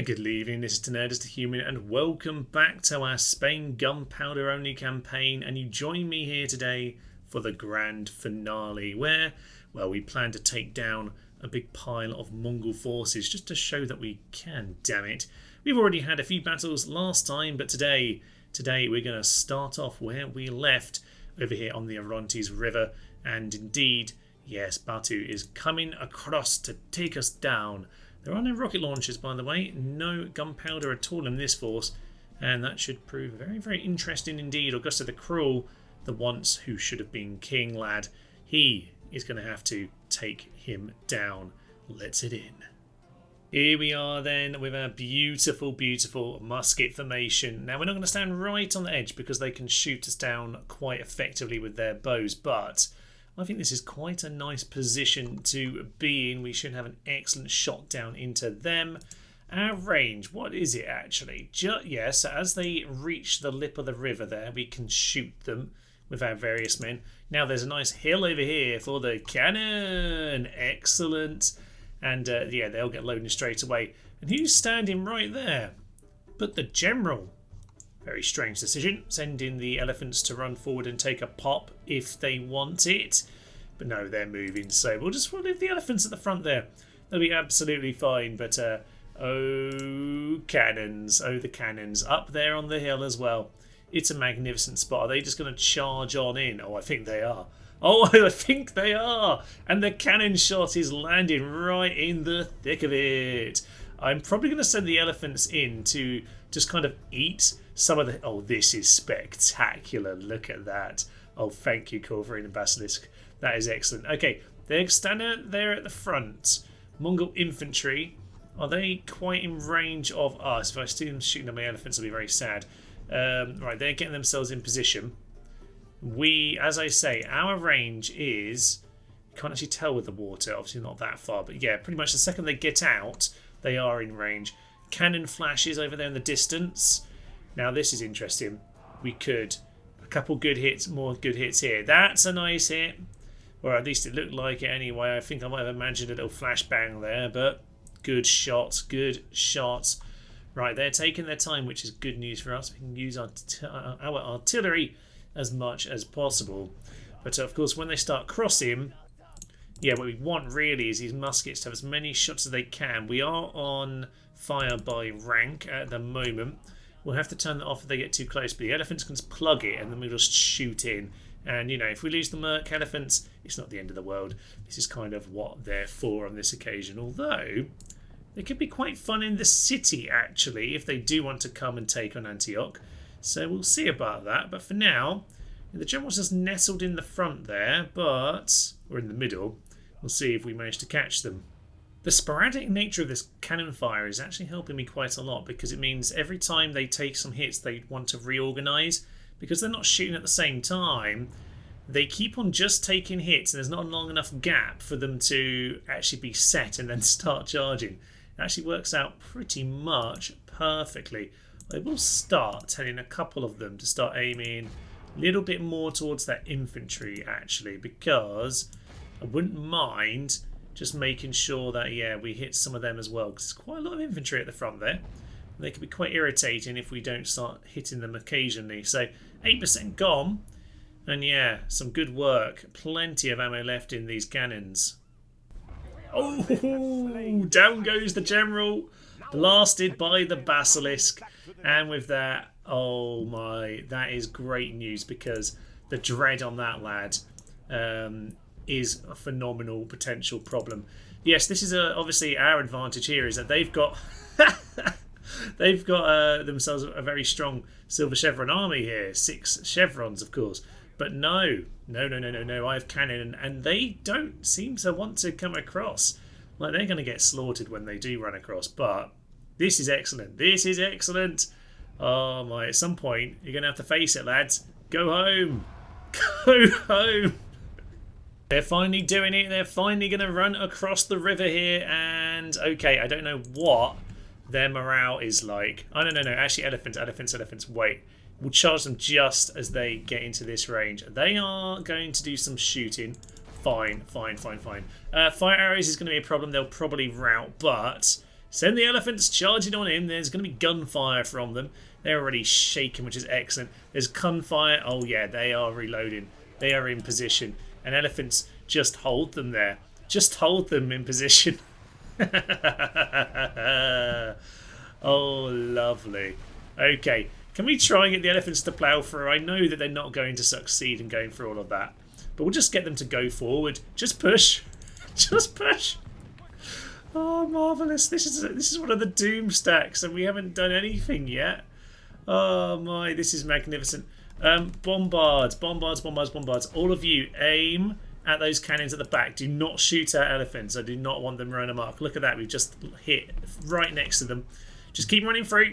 Good evening, this is Tenerdus the Human, and welcome back to our Spain Gunpowder only campaign. And you join me here today for the grand finale, where, well, we plan to take down a big pile of Mongol forces just to show that we can, damn it. We've already had a few battles last time, but today we're going to start off where we left, over here on the Orontes River. And indeed, yes, Batu is coming across to take us down. There are no rocket launchers, by the way, no gunpowder at all in this force, and that should prove very, very interesting indeed. Augusta the Cruel, the once who should have been king lad, he is going to have to take him down. Let's head in. Here we are then with our beautiful, beautiful musket formation. Now we're not going to stand right on the edge because they can shoot us down quite effectively with their bows, but I think this is quite a nice position to be in. We should have an excellent shot down into them. Our range, what is it actually? Yes, as they reach the lip of the river there, we can shoot them with our various men. Now there's a nice hill over here for the cannon. Excellent. And yeah, they'll get loading straight away. And who's standing right there? But the general. Very strange decision, sending the elephants to run forward and take a pop if they want it. But no, they're moving, so we'll leave the elephants at the front there. They'll be absolutely fine, but oh, cannons. Oh, the cannons. Up there on the hill as well. It's a magnificent spot. Are they just going to charge on in? Oh, I think they are. Oh, I think they are. And the cannon shot is landing right in the thick of it. I'm probably going to send the elephants in to just kind of eat some of the... Oh, this is spectacular. Look at that. Oh, thank you, Corvarin and Basilisk. That is excellent. Okay, they're standing there at the front. Mongol infantry. Are they quite in range of us? If I see them shooting at my elephants, I'll be very sad. Right, they're getting themselves in position. We, as I say, our range is... You can't actually tell with the water. Obviously not that far. But yeah, pretty much the second they get out, they are in range. Cannon flashes over there in the distance. Now this is interesting. We could... A couple good hits, more good hits here. That's a nice hit. Or at least it looked like it anyway. I think I might have imagined a little flashbang there. But good shots, good shots. Right, they're taking their time, which is good news for us. We can use our artillery as much as possible. But of course, when they start crossing... Yeah, what we want really is these muskets to have as many shots as they can. We are on fire by rank at the moment. We'll have to turn that off if they get too close, but the elephants can just plug it and then we'll just shoot in. And, you know, if we lose the Merc elephants, it's not the end of the world. This is kind of what they're for on this occasion. Although, they could be quite fun in the city, actually, if they do want to come and take on Antioch. So we'll see about that. But for now, the general's just nestled in the front there, but... Or in the middle. We'll see if we manage to catch them. The sporadic nature of this cannon fire is actually helping me quite a lot because it means every time they take some hits they want to reorganise. Because they're not shooting at the same time, they keep on just taking hits and there's not a long enough gap for them to actually be set and then start charging. It actually works out pretty much perfectly. I will start telling a couple of them to start aiming a little bit more towards that infantry actually, because I wouldn't mind just making sure that, yeah, we hit some of them as well, because there's quite a lot of infantry at the front there. And they can be quite irritating if we don't start hitting them occasionally. So 8% gone, and yeah, some good work. Plenty of ammo left in these cannons. Oh, down goes the general, blasted by the Basilisk. And with that, oh my, that is great news, because the dread on that lad is a phenomenal potential problem. Yes, this is obviously our advantage here, is that they've got they've got themselves a very strong silver chevron army here, 6 chevrons of course, but no, I have cannon, and they don't seem to want to come across. Like, they're going to get slaughtered when they do run across. But this is excellent, oh my, at some point you're going to have to face it, lads. Go home. They're finally doing it. They're finally going to run across the river here. And, okay, I don't know what their morale is like. Oh, no. Actually, elephants. Wait. We'll charge them just as they get into this range. They are going to do some shooting. Fine. Fire arrows is going to be a problem. They'll probably rout. But Send the elephants charging on in. There's going to be gunfire from them. They're already shaking, which is excellent. There's gunfire. Oh, yeah, they are reloading. They are in position. And elephants, just hold them there. Just hold them in position. Oh, lovely. Okay, can we try and get the elephants to plough through? I know that they're not going to succeed in going through all of that. But we'll just get them to go forward. Just push. Just push. Oh, marvellous. This is one of the doom stacks and we haven't done anything yet. Oh my, this is magnificent. Bombards, bombards, bombards, bombards. All of you, aim at those cannons at the back. Do not shoot at elephants. I do not want them running amok. Look at that. We've just hit right next to them. Just keep running through.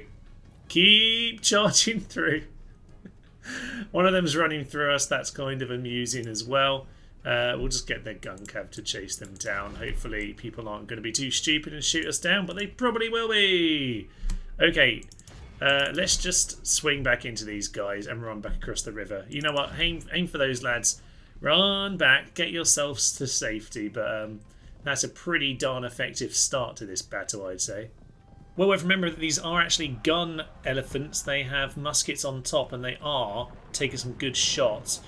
Keep charging through. One of them's running through us. That's kind of amusing as well. We'll just get their gun cav to chase them down. Hopefully people aren't going to be too stupid and shoot us down, but they probably will be. Okay, let's just swing back into these guys and run back across the river. You know what? Aim for those lads. Run back. Get yourselves to safety. But that's a pretty darn effective start to this battle, I'd say. Well, we've remembered that these are actually gun elephants. They have muskets on top and they are taking some good shots.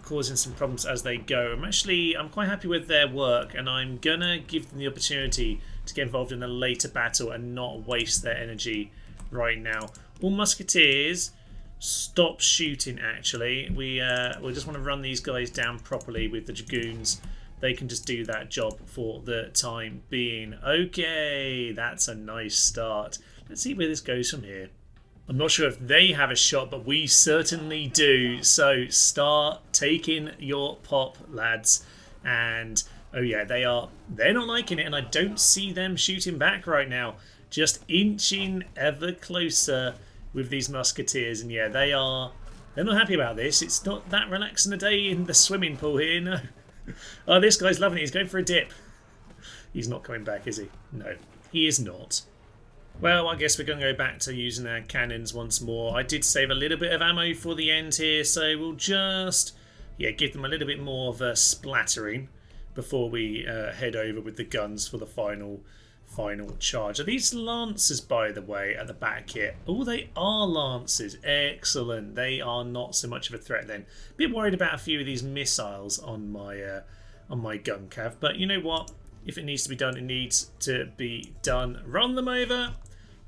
Causing some problems as they go. I'm quite happy with their work and I'm gonna give them the opportunity to get involved in a later battle and not waste their energy right now. All musketeers, stop shooting actually. We just want to run these guys down properly with the dragoons. They can just do that job for the time being. Okay, that's a nice start. Let's see where this goes from here. I'm not sure if they have a shot, but we certainly do. So start taking your pop, lads. And oh yeah, they're not liking it, and I don't see them shooting back right now. Just inching ever closer with these musketeers, and yeah, they're not happy about this. It's not that relaxing a day in the swimming pool here, no. Oh, this guy's loving it. He's going for a dip. He's not coming back, is he? No, he is not. Well, I guess we're going to go back to using our cannons once more. I did save a little bit of ammo for the end here, so we'll just give them a little bit more of a splattering before we head over with the guns for the final charge. Are these lancers, by the way, at the back here? Oh, they are lancers. Excellent. They are not so much of a threat then. A bit worried about a few of these missiles on my gun cav, but you know what? If it needs to be done, it needs to be done. Run them over.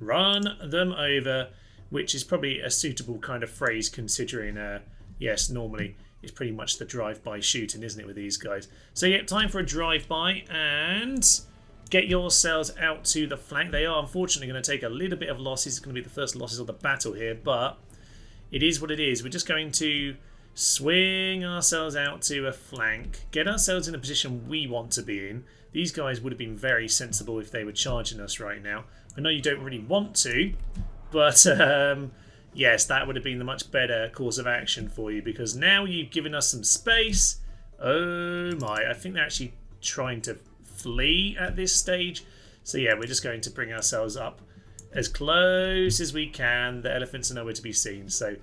Run them over, which is probably a suitable kind of phrase considering, yes, normally it's pretty much the drive-by shooting, isn't it, with these guys? So, yeah, time for a drive-by and get yourselves out to the flank. They are unfortunately going to take a little bit of losses. It's going to be the first losses of the battle here, but it is what it is. We're just going to swing ourselves out to a flank, get ourselves in a position we want to be in. These guys would have been very sensible if they were charging us right now. I know you don't really want to, but yes, that would have been the much better course of action for you because now you've given us some space. Oh my, I think they're actually trying to flee at this stage. So yeah, we're just going to bring ourselves up as close as we can. The elephants are nowhere to be seen. So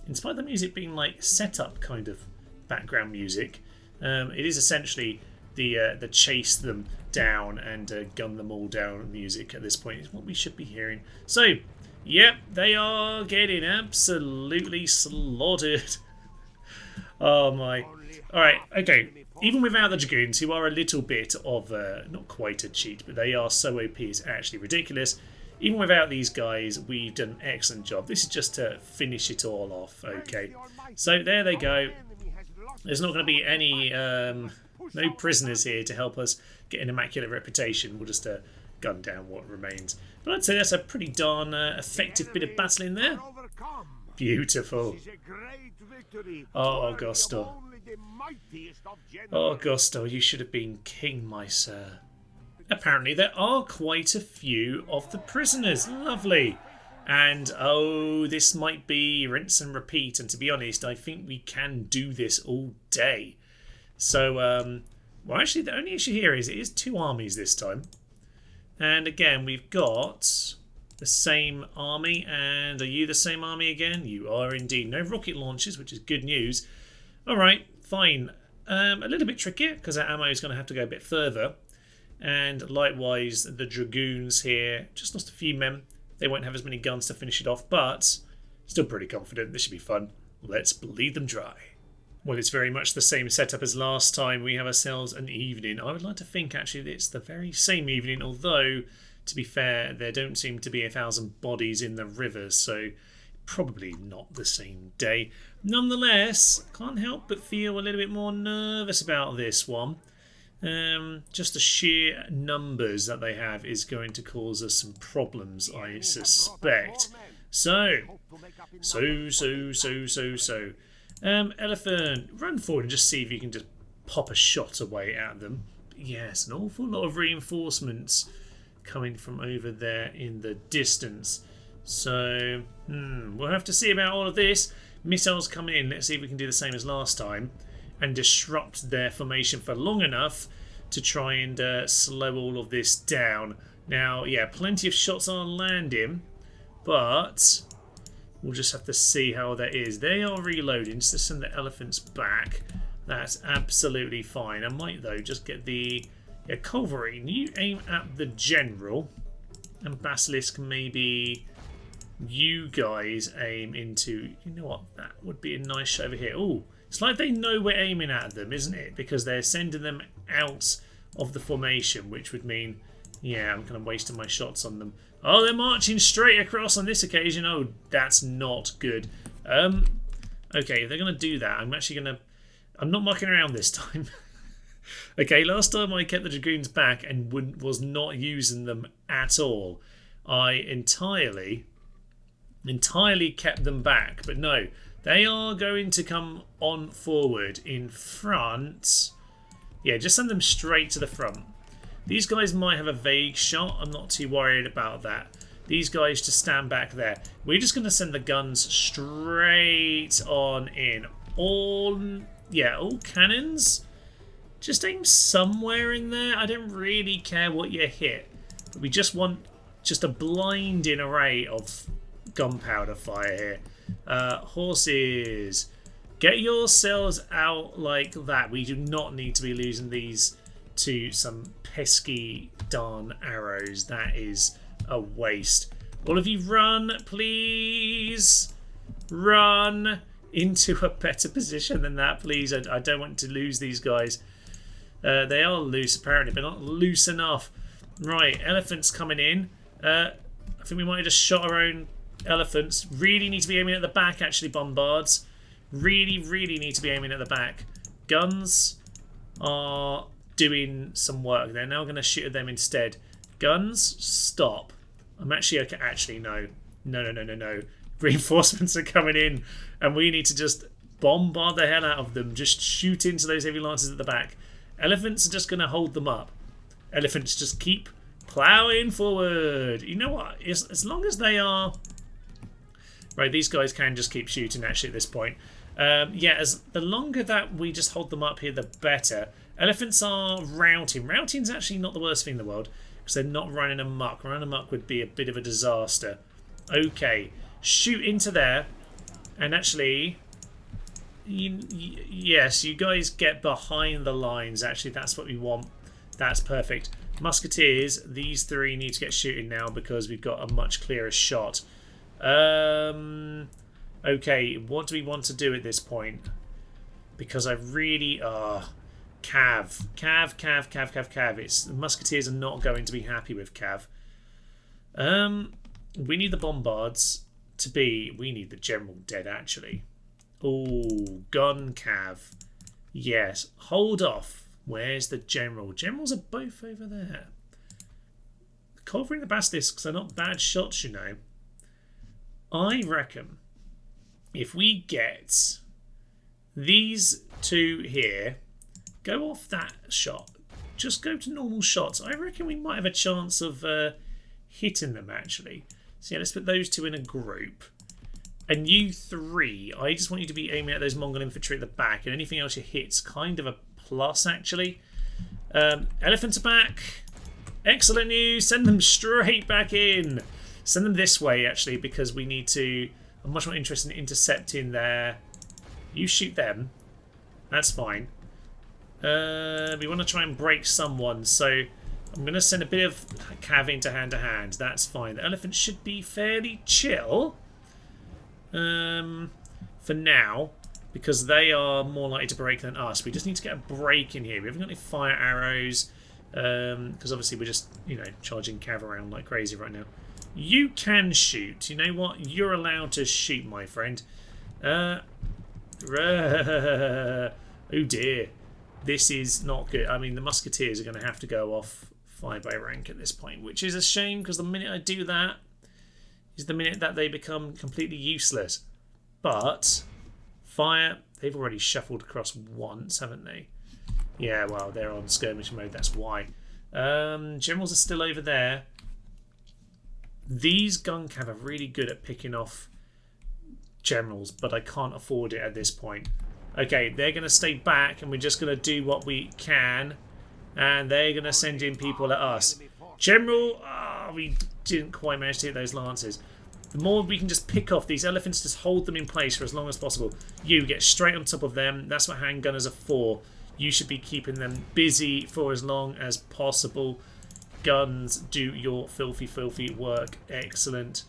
in spite of the music being like setup kind of background music, it is essentially the chase them down and gun them all down music at this point is what we should be hearing. So yep, they are getting absolutely slaughtered. Oh my. Alright, okay. Even without the dragoons, who are a little bit of not quite a cheat, but they are so OP it's actually ridiculous. Even without these guys, we've done an excellent job. This is just to finish it all off. Okay, so there they go. There's not going to be any no prisoners here to help us get an immaculate reputation. We'll just gun down what remains. But I'd say that's a pretty darn effective bit of battle in there. Beautiful. Oh, Augusto. Oh, Augusto, you should have been king, my sir. Apparently there are quite a few of the prisoners. Lovely. And, oh, this might be rinse and repeat. And to be honest, I think we can do this all day. So, well, actually, the only issue here is it is two armies this time. And again, we've got the same army. And are you the same army again? You are indeed. No rocket launchers, which is good news. All right, fine. A little bit trickier because our ammo is going to have to go a bit further. And likewise, the dragoons here just lost a few men. They won't have as many guns to finish it off, but still pretty confident. This should be fun. Let's bleed them dry. Well, it's very much the same setup as last time. We have ourselves an evening. I would like to think actually that it's the very same evening, although to be fair, there don't seem to be 1,000 bodies in the rivers, so probably not the same day. Nonetheless, can't help but feel a little bit more nervous about this one. Just the sheer numbers that they have is going to cause us some problems, I suspect. Elephant, run forward and just see if you can just pop a shot away at them. Yes, an awful lot of reinforcements coming from over there in the distance. So, we'll have to see about all of this. Missiles coming in. Let's see if we can do the same as last time and disrupt their formation for long enough to try and slow all of this down. Now, yeah, plenty of shots are landing, but we'll just have to see how that is. They are reloading just to send the elephants back. That's absolutely fine. I might, though, just get the cavalry. You aim at the general, and Basilisk, maybe you guys aim into... You know what? That would be a nice shot over here. Oh, it's like they know we're aiming at them, isn't it? Because they're sending them out of the formation, which would mean, yeah, I'm kind of wasting my shots on them. Oh, they're marching straight across on this occasion. Oh, that's not good. Okay, if they're going to do that, I'm actually going to... I'm not mucking around this time. Okay, last time I kept the dragoons back and was not using them at all. I entirely kept them back. But no, they are going to come on forward in front. Yeah, just send them straight to the front. These guys might have a vague shot. I'm not too worried about that. These guys just stand back there. We're just going to send the guns straight on in. All cannons. Just aim somewhere in there. I don't really care what you hit. But we just want just a blinding array of gunpowder fire here. Horses. Get yourselves out like that. We do not need to be losing these to some pesky darn arrows. That is a waste. All of you run, please. Run into a better position than that, please. I don't want to lose these guys. They are loose, apparently, but not loose enough. Right, elephants coming in. I think we might have just shot our own elephants. Really need to be aiming at the back, actually, bombards. Really need to be aiming at the back. Guns are doing some work. They're now going to shoot at them instead. Guns, stop. I'm actually okay. Actually, no. No. Reinforcements are coming in, and we need to just bombard the hell out of them. Just shoot into those heavy lances at the back. Elephants are just going to hold them up. Elephants just keep ploughing forward. You know what? As long as they are... Right, these guys can just keep shooting, actually, at this point. The longer that we just hold them up here, the better. Elephants are routing. Routing's actually not the worst thing in the world, because they're not running amok. Running amok would be a bit of a disaster. Okay, shoot into there. And actually... Yes, you guys get behind the lines. Actually, that's what we want. That's perfect. Musketeers, these three need to get shooting now because we've got a much clearer shot. Okay, what do we want to do at this point? Because I really... Cav. It's Musketeers are not going to be happy with Cav. We need the bombards to be... We need the general dead, actually. Oh, gun cav. Yes. Hold off. Where's the general? Generals are both over there. The cavalry and the basilisks are not bad shots, you know. I reckon if we get these two here, go off that shot. Just go to normal shots. I reckon we might have a chance of hitting them, actually. So yeah, let's put those two in a group. And you three, I just want you to be aiming at those Mongol infantry at the back, and anything else you hit's kind of a plus, actually. Elephants are back. Excellent news. Send them straight back in. Send them this way, actually, because we need to... I'm much more interested in intercepting there. You shoot them. That's fine. We want to try and break someone, so I'm going to send a bit of cav into hand-to-hand. That's fine. The elephants should be fairly chill for now, because they are more likely to break than us. We just need to get a break in here. We haven't got any fire arrows, because obviously we're just, you know, charging cav around like crazy right now. You can shoot. You know what? You're allowed to shoot, my friend. Oh dear. This is not good. I mean, the musketeers are going to have to go off 5 by rank at this point, which is a shame, because the minute I do that is the minute that they become completely useless. But fire, they've already shuffled across once, haven't they? Yeah, well, they're on skirmish mode, that's why. Generals are still over there. These gun cav are really good at picking off generals, but I can't afford it at this point. Okay, they're going to stay back, and we're just going to do what we can, and they're going to send in people at us. General, we didn't quite manage to hit those lances. The more we can just pick off these elephants, just hold them in place for as long as possible. You get straight on top of them. That's what handgunners are for. You should be keeping them busy for as long as possible. Guns, do your filthy, filthy work. Excellent.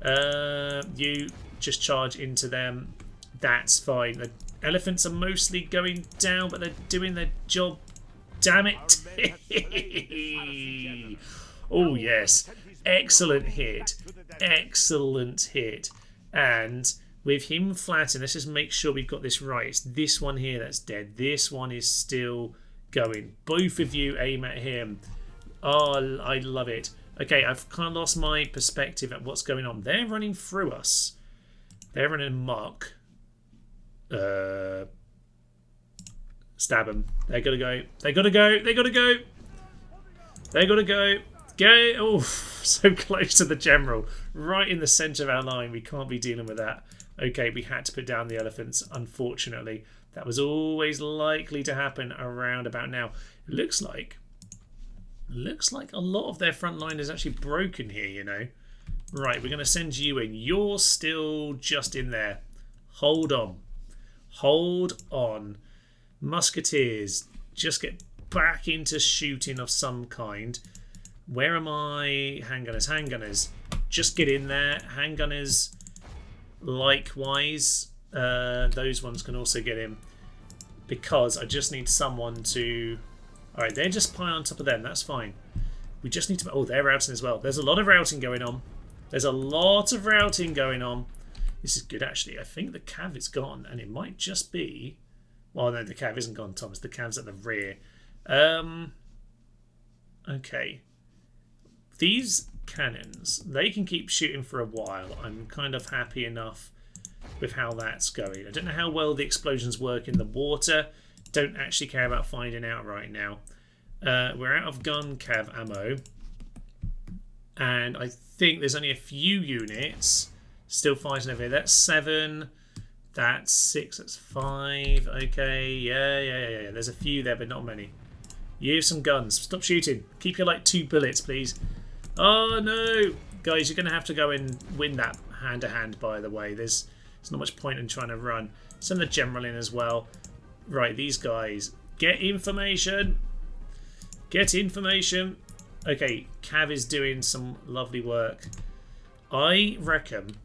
You just charge into them. That's fine. The elephants are mostly going down, but they're doing their job. Damn it. Oh, yes. Excellent hit. Excellent hit. And with him flattened, let's just make sure we've got this right. It's this one here that's dead. This one is still going. Both of you aim at him. Oh, I love it. Okay, I've kind of lost my perspective at what's going on. They're running through us. They're running amok. Stab them. They gotta go. They gotta go. They gotta go. They gotta go. Go. Oh, so close to the general. Right in the centre of our line. We can't be dealing with that. Okay, we had to put down the elephants, unfortunately. That was always likely to happen around about now. It looks like a lot of their front line is actually broken here, you know. Right, we're going to send you in. You're still just in there. Hold on. Hold on. Musketeers, just get back into shooting of some kind. Where are my handgunners? Handgunners, just get in there. Handgunners, likewise. Those ones can also get in. Because I just need someone to... Alright, they're just pile on top of them. That's fine. We just need to... Oh, they're routing as well. There's a lot of routing going on. There's a lot of routing going on. This is good, actually. I think the cav is gone, and it might just be... Well, no, the cav isn't gone, Thomas. The cav's at the rear. Okay. These cannons, they can keep shooting for a while. I'm kind of happy enough with how that's going. I don't know how well the explosions work in the water. Don't actually care about finding out right now. We're out of gun cav ammo. And I think there's only a few units still fighting over here. That's 7. That's 6. That's 5. Okay. Yeah. There's a few there, but not many. You have some guns. Stop shooting. Keep your, like, 2 bullets, please. Oh, no. Guys, you're going to have to go and win that hand-to-hand, by the way. There's not much point in trying to run. Send the general in as well. Right, these guys. Get information. Get information. Okay, Cav is doing some lovely work. I reckon...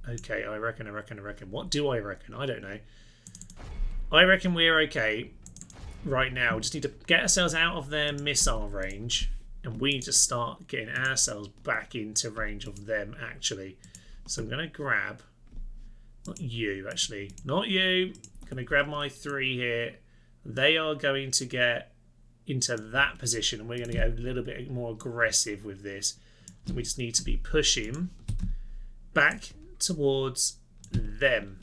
Okay, I reckon. What do I reckon? I don't know. I reckon we're okay right now. We just need to get ourselves out of their missile range. And we need to start getting ourselves back into range of them, actually. So I'm going to grab... Not you, actually. Not you. I'm going to grab my 3 here. They are going to get into that position. And we're going to get a little bit more aggressive with this. We just need to be pushing back towards them.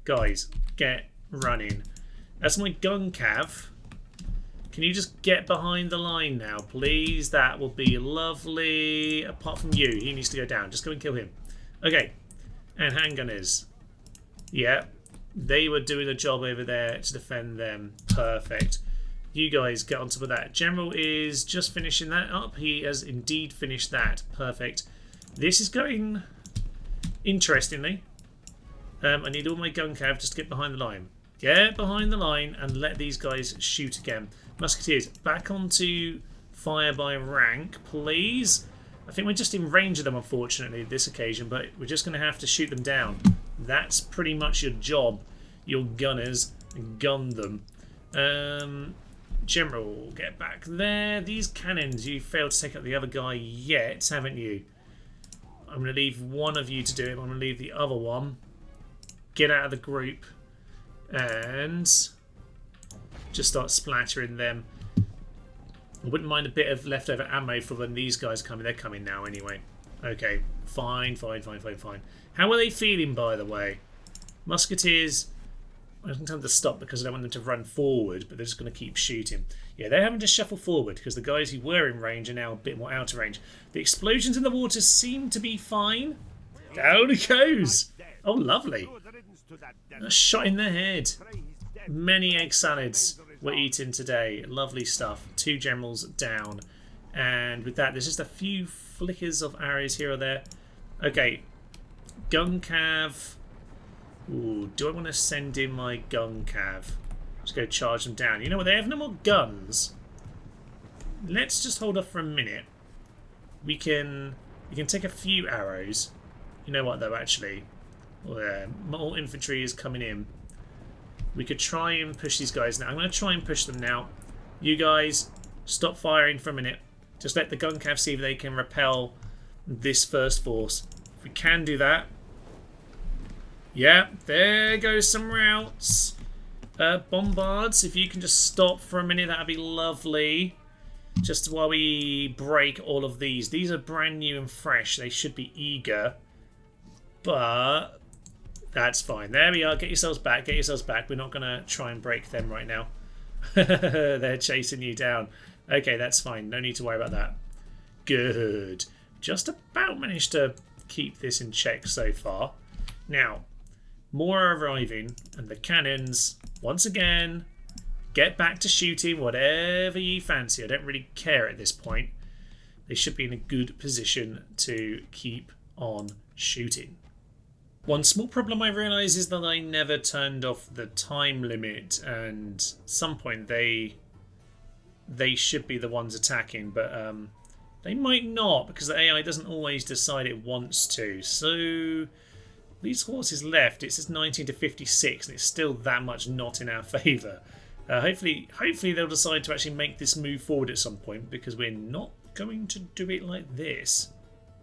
Guys, get running. That's my gun cav. Can you just get behind the line now, please? That will be lovely. Apart from you, he needs to go down. Just go and kill him. Okay. And handgunners. Yeah. They were doing a job over there to defend them. Perfect. You guys get on top of that. General is just finishing that up. He has indeed finished that. Perfect. This is going interestingly. I need all my gun cav just to get behind the line. Get behind the line and let these guys shoot again. Musketeers, back onto Fire by rank, please. I think we're just in range of them, unfortunately, this occasion, but we're just going to have to shoot them down. That's pretty much your job, your gunners. Gun them. General, get back there. These cannons, you failed to take out the other guy yet, haven't you? I'm going to leave one of you to do it. I'm going to leave the other one. Get out of the group and just start splattering them. I wouldn't mind a bit of leftover ammo for when these guys come in. They're coming now anyway. Okay, fine. How are they feeling, by the way? Musketeers, I don't tell them to stop because I don't want them to run forward, but they're just going to keep shooting. Yeah, they're having to shuffle forward because the guys who were in range are now a bit more out of range. The explosions in the water seem to be fine. Down it goes. Oh, lovely. A shot in the head. Many egg salads were eaten today. Lovely stuff. 2 generals down. And with that, there's just a few flickers of arrows here or there. Okay. Gun cav. Ooh, do I want to send in my gun cav? Just go charge them down. You know what? They have no more guns. Let's just hold off for a minute. We can take a few arrows. You know what, though, actually? More infantry is coming in. We could try and push these guys now. I'm going to try and push them now. You guys, stop firing for a minute. Just let the gun cav see if they can repel this first force. If we can do that. Yeah, there goes some routes. Bombards, if you can just stop for a minute, that'd be lovely. Just while we break all of these. These are brand new and fresh. They should be eager. But that's fine. There we are. Get yourselves back. Get yourselves back. We're not going to try and break them right now. They're chasing you down. Okay, that's fine. No need to worry about that. Good. Just about managed to keep this in check so far. Now, more are arriving, and the cannons, once again, get back to shooting whatever you fancy. I don't really care at this point. They should be in a good position to keep on shooting. One small problem I realise is that I never turned off the time limit, and at some point they should be the ones attacking, but they might not because the AI doesn't always decide it wants to. So these horses left. It says 19 to 56, and it's still that much not in our favour. Hopefully they'll decide to actually make this move forward at some point, because we're not going to do it like this.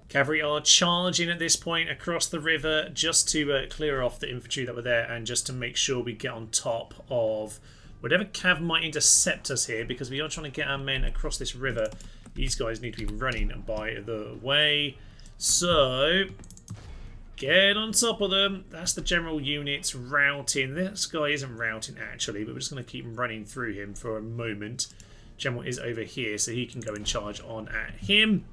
Cavalry are charging at this point across the river just to clear off the infantry that were there, and just to make sure we get on top of whatever cav might intercept us here, because we are trying to get our men across this river. These guys need to be running by the way. So get on top of them. That's the general units routing. This guy isn't routing actually, but we're just going to keep running through him for a moment. General is over here, so he can go and charge on at him.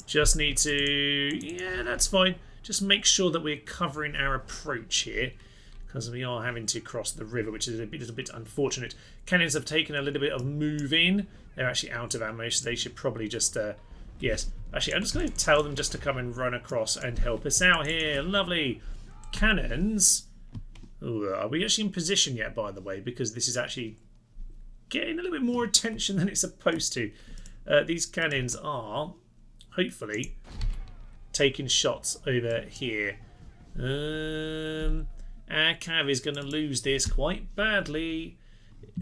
Just need to... yeah, that's fine. Just make sure that we're covering our approach here, because we are having to cross the river, which is a little bit unfortunate. Cannons have taken a little bit of moving. They're actually out of ammo, so they should probably just... yes. Actually, I'm just going to tell them just to come and run across and help us out here. Lovely. Cannons. Ooh, are we actually in position yet, by the way? Because this is actually getting a little bit more attention than it's supposed to. These cannons are... hopefully taking shots over here. Our cav is going to lose this quite badly.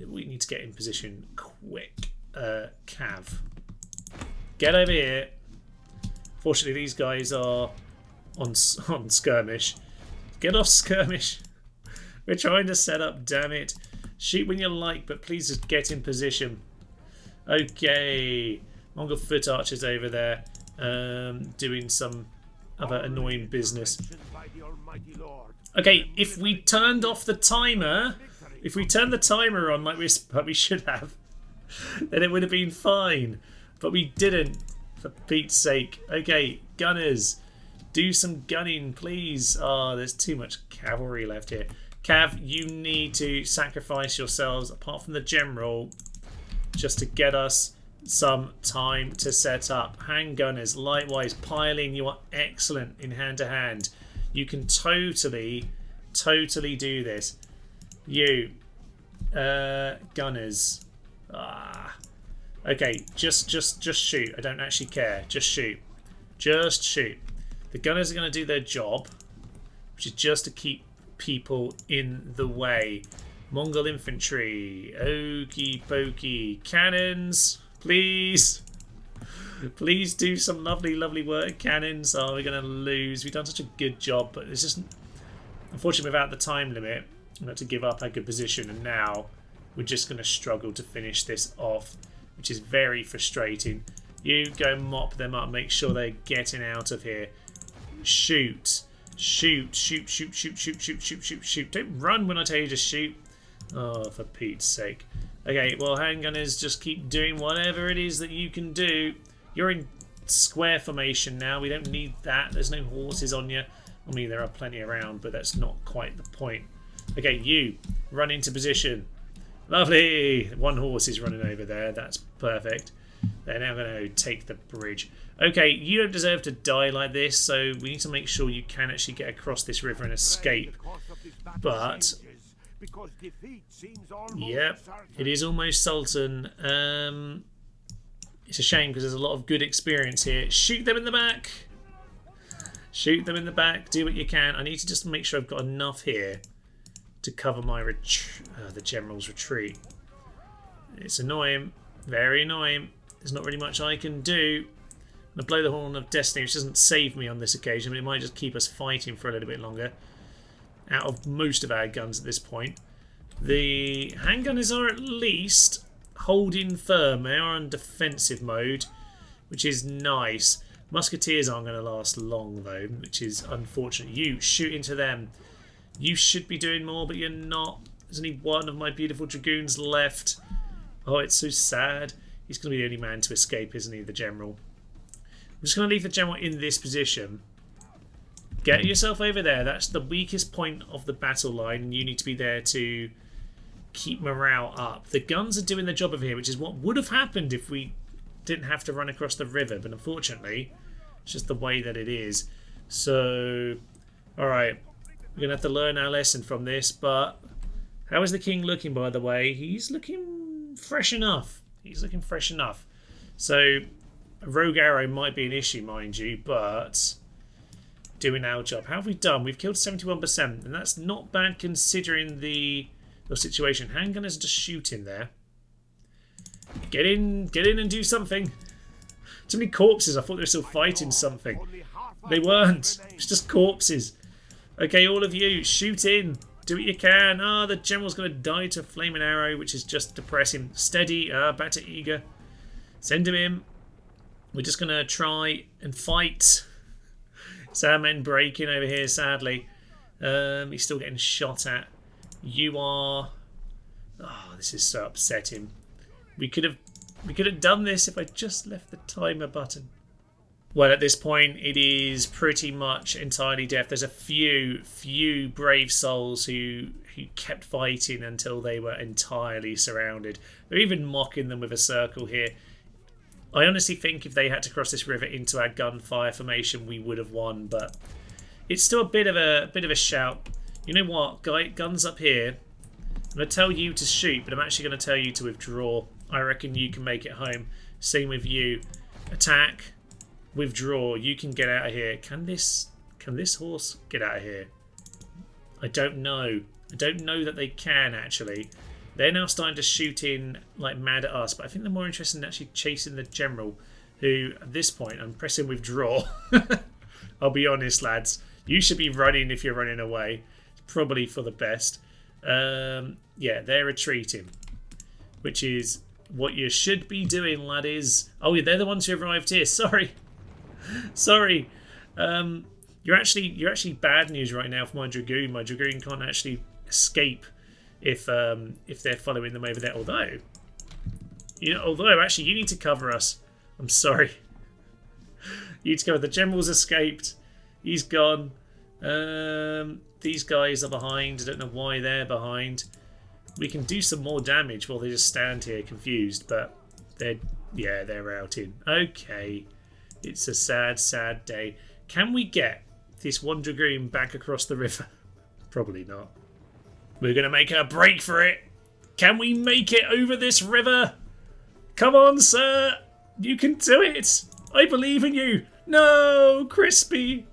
We need to get in position quick. Cav, get over here. Fortunately, these guys are on skirmish. Get off skirmish. We're trying to set up, damn it. Shoot when you like, but please just get in position. Okay. Mongol foot archers over there. Doing some other annoying business. Okay, if we turned off the timer, if we turned the timer on like we should have, then it would have been fine. But we didn't, for Pete's sake. Okay, gunners, do some gunning, please. Oh, there's too much cavalry left here. Cav, you need to sacrifice yourselves, apart from the general, just to get us some time to set up. Handgunners, likewise, piling. You are excellent in hand-to-hand. You can totally do this. You, gunners. Okay, just shoot. I don't actually care. Just shoot. Just shoot. The gunners are going to do their job, which is just to keep people in the way. Mongol infantry. Okie pokey. Cannons, please. Please do some lovely, lovely work. Cannons. Oh, we're going to lose. We've done such a good job, but it's just... Unfortunately, without the time limit, we had to give up our good position, and now we're just going to struggle to finish this off, which is very frustrating. You go mop them up, make sure they're getting out of here. Shoot. Shoot, shoot, shoot, shoot, shoot, shoot, shoot, shoot, shoot. Don't run when I tell you to shoot. Oh, for Pete's sake. Okay, well, handgunners, just keep doing whatever it is that you can do. You're in square formation now. We don't need that. There's no horses on you. I mean, there are plenty around, but that's not quite the point. Okay, you, run into position. Lovely. One horse is running over there. That's perfect. They're now going to take the bridge. Okay, you don't deserve to die like this, so we need to make sure you can actually get across this river and escape. But, yep, it is almost Sultan. It's a shame because there's a lot of good experience here. Shoot them in the back. Shoot them in the back. Do what you can. I need to just make sure I've got enough here to cover my the general's retreat. It's annoying. Very annoying. There's not really much I can do. I'm going to blow the horn of destiny, which doesn't save me on this occasion, but it might just keep us fighting for a little bit longer. Out of most of our guns at this point. The handgunners are at least holding firm. They are on defensive mode, which is nice. Musketeers aren't going to last long, though, which is unfortunate. You shoot into them. You should be doing more, but you're not. There's only one of my beautiful dragoons left. Oh, it's so sad. He's going to be the only man to escape, isn't he, the general? I'm just going to leave the general in this position. Get yourself over there. That's the weakest point of the battle line, and you need to be there to keep morale up. The guns are doing their job over here, which is what would have happened if we didn't have to run across the river, but unfortunately, it's just the way that it is. So, alright, we're going to have to learn our lesson from this, but how is the king looking, by the way? He's looking fresh enough. He's looking fresh enough. So, a rogue arrow might be an issue, mind you, but doing our job. How have we done? We've killed 71%, and that's not bad considering the situation. Handgunners are just shooting there. Get in and do something. Too many corpses. I thought they were still fighting something. They weren't. It's just corpses. Okay, all of you, shoot in. Do what you can. Ah, the general's going to die to a flaming arrow, which is just depressing. Steady. Back to eager. Send him in. We're just going to try and fight. It's our men breaking over here, sadly. He's still getting shot at. You are... Oh, this is so upsetting. We could have done this if I just left the timer button. Well, at this point, it is pretty much entirely death. There's a few brave souls who kept fighting until they were entirely surrounded. They're even mocking them with a circle here. I honestly think if they had to cross this river into our gunfire formation, we would have won. But it's still a bit of a shout. You know what, guns up here. I'm going to tell you to shoot, but I'm actually going to tell you to withdraw. I reckon you can make it home. Same with you. Attack. Withdraw. You can get out of here. Can this horse get out of here? I don't know. I don't know that they can, actually. They're now starting to shoot in like mad at us, but I think they're more interested in actually chasing the general, who, at this point, I'm pressing withdraw. I'll be honest, lads. You should be running if you're running away. It's probably for the best. Yeah, they're retreating, which is what you should be doing, laddies. Oh, yeah, they're the ones who arrived here. Sorry. Sorry. You're actually bad news right now for my dragoon. My dragoon can't actually escape if they're following them over there. Although actually you need to cover us. I'm sorry. You need to cover. The general's escaped. He's gone. These guys are behind. I don't know why they're behind. We can do some more damage while they just stand here confused, but they're out in. Okay. It's a sad, sad day. Can we get this one dragoon back across the river? Probably not. We're going to make a break for it. Can we make it over this river? Come on, sir. You can do it. I believe in you. No, Crispy.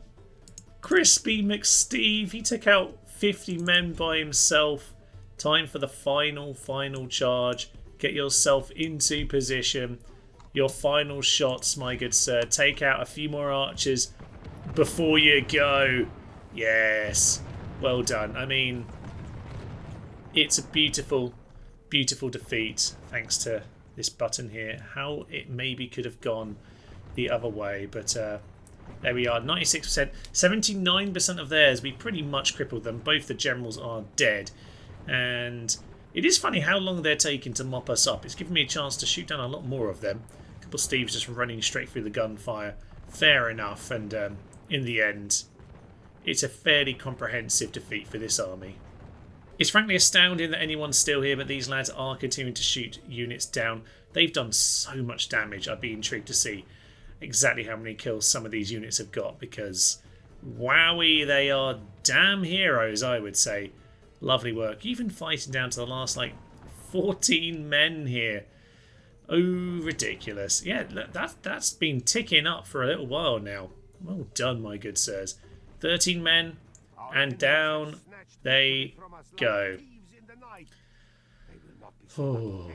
Crispy McSteve. He took out 50 men by himself. Time for the final charge. Get yourself into position. Your final shots, my good sir. Take out a few more archers before you go. Yes. Well done. I mean, it's a beautiful, beautiful defeat thanks to this button here. How it maybe could have gone the other way, but there we are. 96%. 79% of theirs. We pretty much crippled them. Both the generals are dead. And it is funny how long they're taking to mop us up. It's given me a chance to shoot down a lot more of them. A couple of Steves just running straight through the gunfire. Fair enough. And in the end, it's a fairly comprehensive defeat for this army. It's frankly astounding that anyone's still here, but these lads are continuing to shoot units down. They've done so much damage. I'd be intrigued to see exactly how many kills some of these units have got, because wowie, they are damn heroes, I would say. Lovely work. Even fighting down to the last, 14 men here. Oh, ridiculous. Yeah, that's been ticking up for a little while now. Well done, my good sirs. 13 men, and down they go. Oh,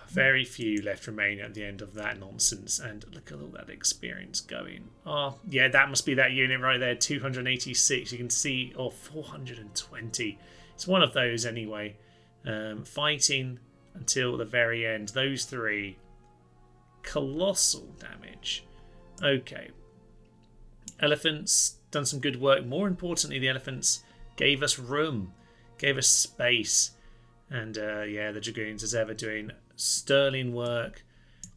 very few left remaining at the end of that nonsense, and look at all that experience going. Oh, yeah, that must be that unit right there, 286. You can see, or 420. It's one of those anyway. Fighting until the very end. Those three. Colossal damage. Okay. Elephants, done some good work. More importantly, the elephants gave us room. Gave us space. And yeah, the dragoons, as ever, doing sterling work.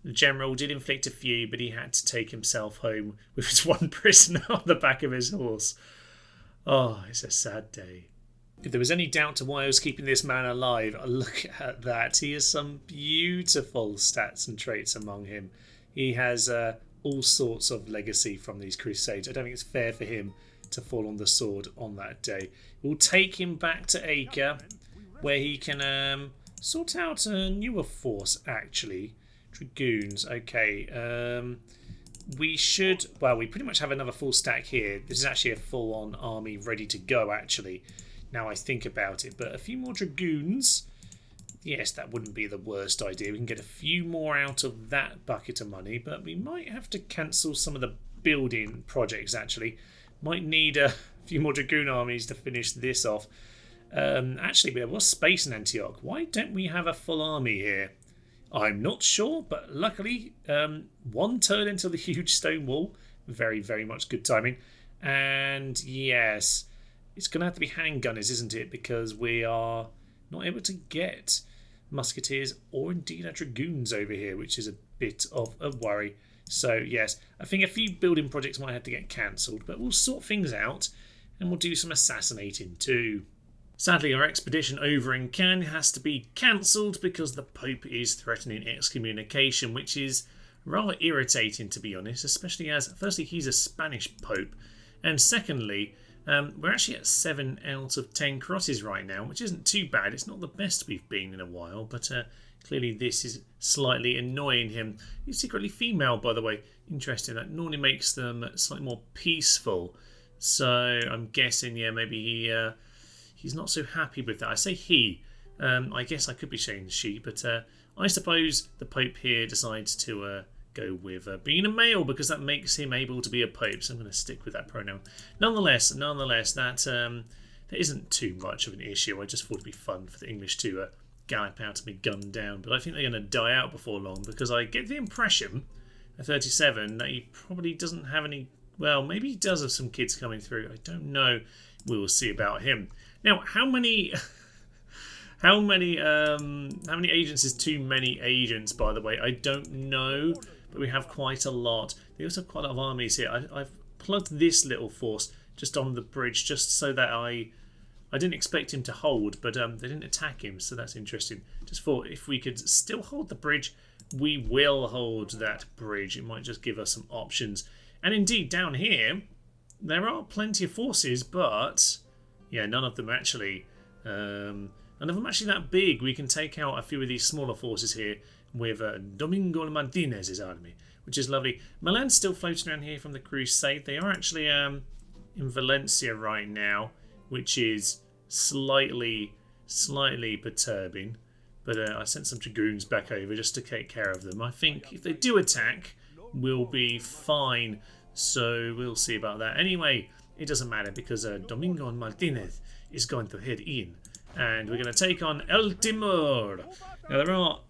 The general did inflict a few, but he had to take himself home with his one prisoner on the back of his horse. Oh, it's a sad day. If there was any doubt to why I was keeping this man alive, look at that. He has some beautiful stats and traits among him. He has all sorts of legacy from these crusades. I don't think it's fair for him to fall on the sword on that day. We'll take him back to Acre, where he can sort out a newer force, actually. Dragoons, okay. We should... Well, we pretty much have another full stack here. This is actually a full-on army ready to go, actually. Now I think about it, but a few more dragoons, yes, that wouldn't be the worst idea. We can get a few more out of that bucket of money, but we might have to cancel some of the building projects, actually. Might need a few more dragoon armies to finish this off. Actually, there was space in Antioch. Why don't we have a full army here? I'm not sure, but luckily, one turn into the huge stone wall. Very, very much good timing. And yes... It's going to have to be handgunners, isn't it? Because we are not able to get musketeers or indeed our dragoons over here, which is a bit of a worry. So, yes, I think a few building projects might have to get cancelled, but we'll sort things out and we'll do some assassinating too. Sadly, our expedition over in Cannes has to be cancelled because the Pope is threatening excommunication, which is rather irritating, to be honest, especially as, firstly, he's a Spanish Pope, and secondly... we're actually at 7 out of 10 crosses right now, which isn't too bad. It's not the best we've been in a while, but clearly this is slightly annoying him. He's secretly female, by the way. Interesting. That normally makes them slightly more peaceful. So I'm guessing, yeah, maybe he's not so happy with that. I say he. I guess I could be saying she, but I suppose the Pope here decides to... go with being a male because that makes him able to be a pope, so I'm going to stick with that pronoun. Nonetheless, that isn't too much of an issue. I just thought it'd be fun for the English to gallop out and be gunned down, but I think they're going to die out before long because I get the impression at 37 that he probably doesn't have any... Well, maybe he does have some kids coming through. I don't know. We will see about him. Now, how many... How many agents is too many agents, by the way? I don't know, but we have quite a lot. They also have quite a lot of armies here. I've plugged this little force just on the bridge, just so that I didn't expect him to hold, but they didn't attack him, so that's interesting. Just thought if we could still hold the bridge, we will hold that bridge. It might just give us some options. And indeed, down here, there are plenty of forces, but yeah, none of them actually... None of them actually that big. We can take out a few of these smaller forces here with Domingo Martinez's army, which is lovely. Milan's still floating around here from the Crusade. They are actually in Valencia right now, which is slightly perturbing. But I sent some dragoons back over just to take care of them. I think if they do attack, we'll be fine. So we'll see about that. Anyway, it doesn't matter because Domingo Martinez is going to head in. And we're going to take on El Timur. Now there are,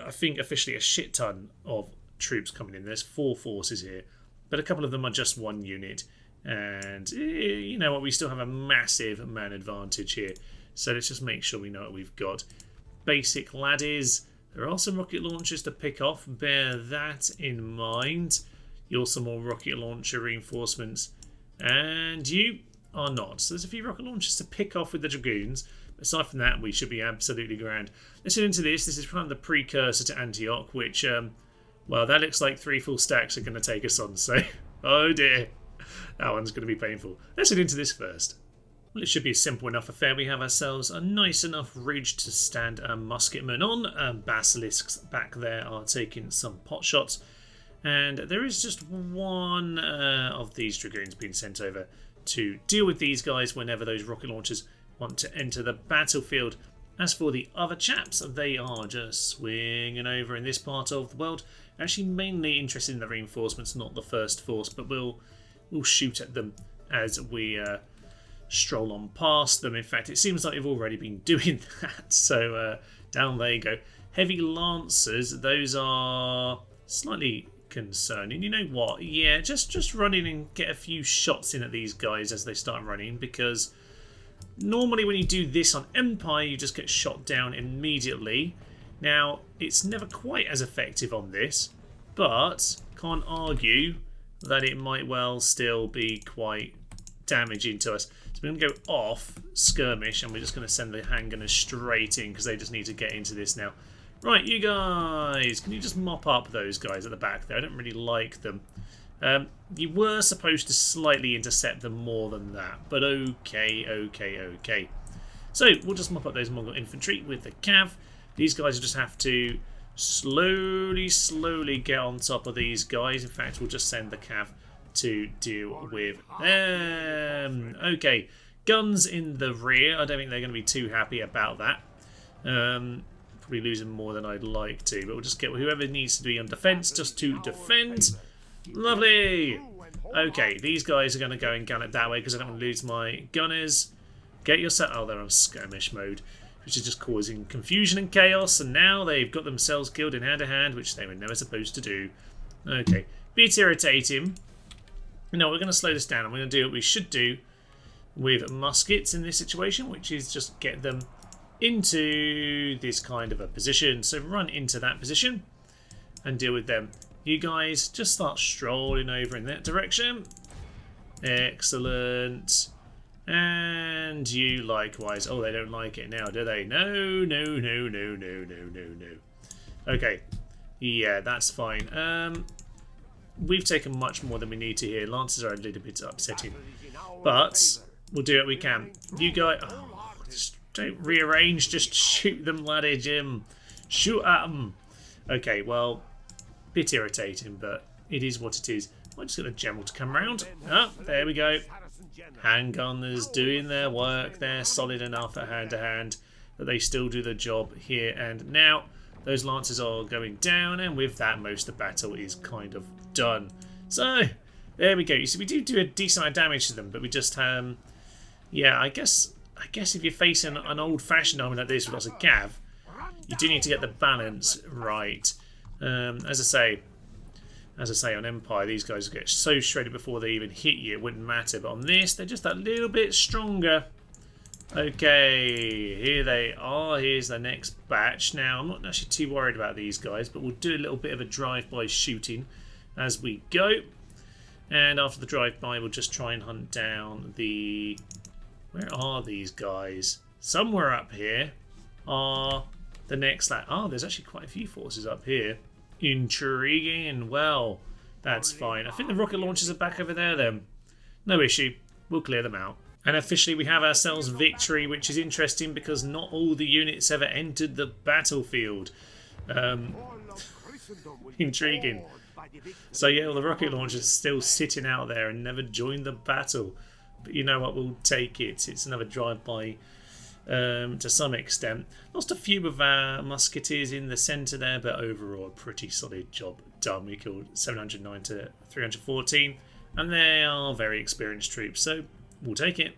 I think, officially a shit ton of troops coming in. There's 4 forces here. But a couple of them are just 1 unit. And you know what, we still have a massive man advantage here. So let's just make sure we know what we've got. Basic laddies. There are some rocket launchers to pick off. Bear that in mind. You're some more rocket launcher reinforcements. And you are not. So there's a few rocket launchers to pick off with the dragoons. Aside from that, we should be absolutely grand. Let's get into this. This is kind of the precursor to Antioch, which, well, that looks like 3 full stacks are going to take us on. So, oh dear. That one's going to be painful. Let's get into this first. Well, it should be a simple enough affair. We have ourselves a nice enough ridge to stand a musketman on. Basilisks back there are taking some pot shots. And there is just one of these dragoons being sent over to deal with these guys whenever those rocket launchers want to enter the battlefield. As for the other chaps, they are just swinging over in this part of the world. Actually mainly interested in the reinforcements, not the first force, but we'll shoot at them as we stroll on past them. In fact, it seems like they've already been doing that. So down they go. Heavy lancers, those are slightly concerning. You know what? Yeah, just run in and get a few shots in at these guys as they start running, because normally when you do this on Empire, you just get shot down immediately. Now, it's never quite as effective on this, but can't argue that it might well still be quite damaging to us. So we're going to go off skirmish, and we're just going to send the handgunners straight in because they just need to get into this now. Right, you guys, can you just mop up those guys at the back there? I don't really like them. You were supposed to slightly intercept them more than that, but okay. So we'll just mop up those Mongol infantry with the cav. These guys will just have to slowly get on top of these guys. In fact, we'll just send the cav to deal with them. Okay, guns in the rear. I don't think they're going to be too happy about that. Probably losing more than I'd like to, but we'll just get whoever needs to be on defense just to defend. Lovely. Okay, these guys are going to go and gun it that way because I don't want to lose my gunners. Get yourself. Oh, they're on skirmish mode, which is just causing confusion and chaos. And now they've got themselves killed in hand to hand, which they were never supposed to do. Okay, bit irritating. No, we're going to slow this down. I'm going to do what we should do with muskets in this situation, which is just get them into this kind of a position. So run into that position and deal with them. You guys just start strolling over in that direction. Excellent. And you likewise. Oh, they don't like it now, do they? No. Okay. Yeah, that's fine. We've taken much more than we need to here. Lancers are a little bit upsetting. But we'll do what we can. You guys... Oh, just don't rearrange. Just shoot them, laddie Jim. Shoot at them. Okay, well... Bit irritating, but it is what it is. I'm just got a general to come around. Oh, there we go. Handgunners doing their work. They're solid enough at hand to hand that they still do the job here and now. Those lancers are going down, and with that, most of the battle is kind of done. So there we go. You see, we do a decent amount of damage to them, but we just yeah, I guess if you're facing an old-fashioned army like this with lots of cav, you do need to get the balance right. As I say, on Empire, these guys get so shredded before they even hit you, it wouldn't matter. But on this, they're just that little bit stronger. Okay, here they are. Here's the next batch. Now, I'm not actually too worried about these guys, but we'll do a little bit of a drive-by shooting as we go. And after the drive-by, we'll just try and hunt down the... Where are these guys? Somewhere up here are... the next lap. Oh, there's actually quite a few forces up here. Intriguing. Well, that's fine. I think the rocket launchers are back over there then. No issue. We'll clear them out. And officially we have ourselves victory, which is interesting because not all the units ever entered the battlefield. Intriguing. So yeah, well, the rocket launchers are still sitting out there and never joined the battle. But you know what, we'll take it. It's another drive-by to some extent. Lost a few of our musketeers in the centre there, but overall a pretty solid job done. We killed 709 to 314, and they are very experienced troops, so we'll take it.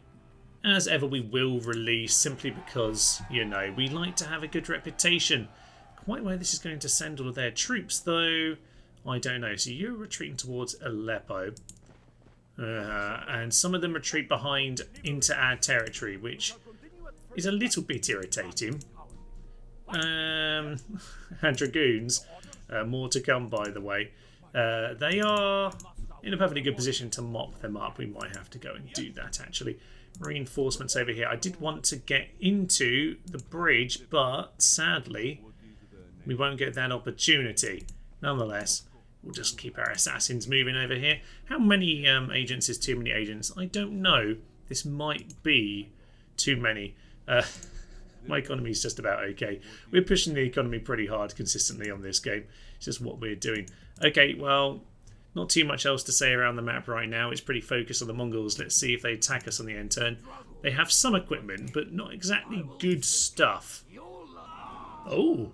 As ever, we will release simply because, you know, we like to have a good reputation. Quite where this is going to send all of their troops, though, I don't know. So you're retreating towards Aleppo. And some of them retreat behind into our territory, which is a little bit irritating. And dragoons, more to come, by the way. They are in a perfectly good position to mop them up. We might have to go and do that, actually. Reinforcements over here. I did want to get into the bridge, but sadly, we won't get that opportunity. Nonetheless, we'll just keep our assassins moving over here. How many agents is too many agents? I don't know. This might be too many. My economy is just about okay. We're pushing the economy pretty hard consistently on this game. It's just what we're doing. Okay, well, not too much else to say around the map right now. It's pretty focused on the Mongols. Let's see if they attack us on the end turn. They have some equipment, but not exactly good stuff. Oh,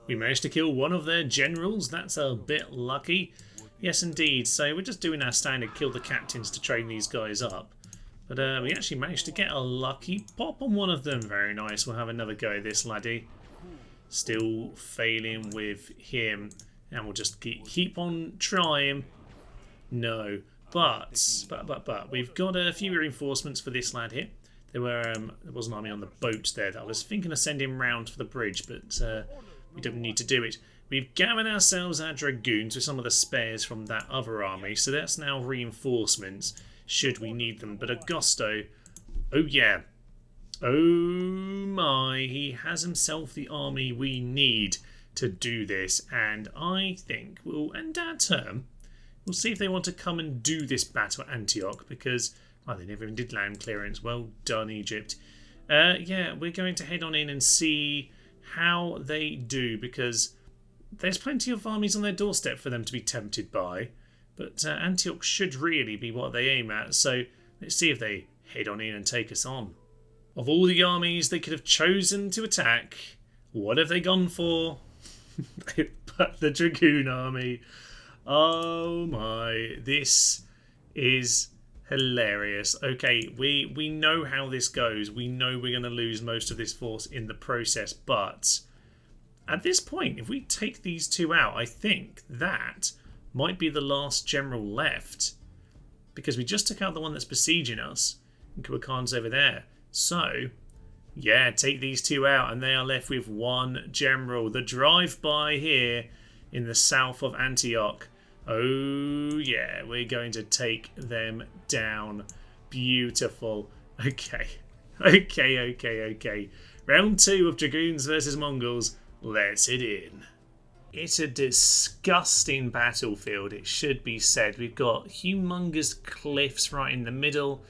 we managed to kill one of their generals. That's a bit lucky. Yes, indeed. So we're just doing our standard kill the captains to train these guys up. But we actually managed to get a lucky pop on one of them. Very nice. We'll have another go at this laddie. Still failing with him. And we'll just keep on trying. No. But we've got a few reinforcements for this lad here. There was an army on the boat there that I was thinking of sending round for the bridge, but we don't need to do it. We've gathered ourselves our dragoons with some of the spares from that other army, so that's now reinforcements should we need them. But Augusto, oh yeah, oh my, he has himself the army we need to do this, and I think we'll end our term. We'll see if they want to come and do this battle at Antioch, because, well, they never even did land clearance. Well done, Egypt. Yeah, we're going to head on in and see how they do, because there's plenty of armies on their doorstep for them to be tempted by, but Antioch should really be what they aim at, so let's see if they head on in and take us on. Of all the armies they could have chosen to attack, what have they gone for? But the Dragoon army. Oh my, this is hilarious. Okay, we know how this goes. We know we're going to lose most of this force in the process, but at this point, if we take these two out, I think that might be the last general left, because we just took out the one that's besieging us, and Kuakan's over there. So yeah, take these two out and they are left with one general. The drive-by here in the south of Antioch. Oh yeah, we're going to take them down. Beautiful. Okay. Round 2 of Dragoons versus Mongols. Let's hit in. It's a disgusting battlefield, it should be said. We've got humongous cliffs right in the middle.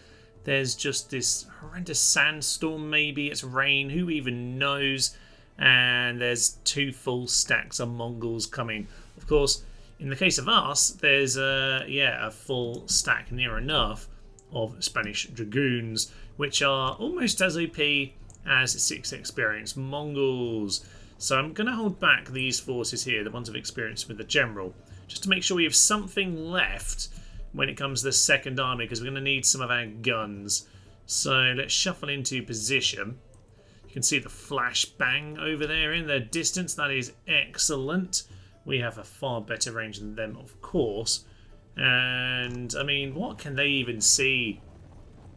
There's just this horrendous sandstorm, maybe it's rain, who even knows? And there's 2 full stacks of Mongols coming. Of course, in the case of us, there's a full stack near enough of Spanish Dragoons, which are almost as OP as 6 experienced Mongols. So I'm going to hold back these forces here, the ones of experience with the general, just to make sure we have something left when it comes to the second army, because we're going to need some of our guns. So let's shuffle into position. You can see the flashbang over there in the distance. That is excellent. We have a far better range than them, of course. And, I mean, what can they even see?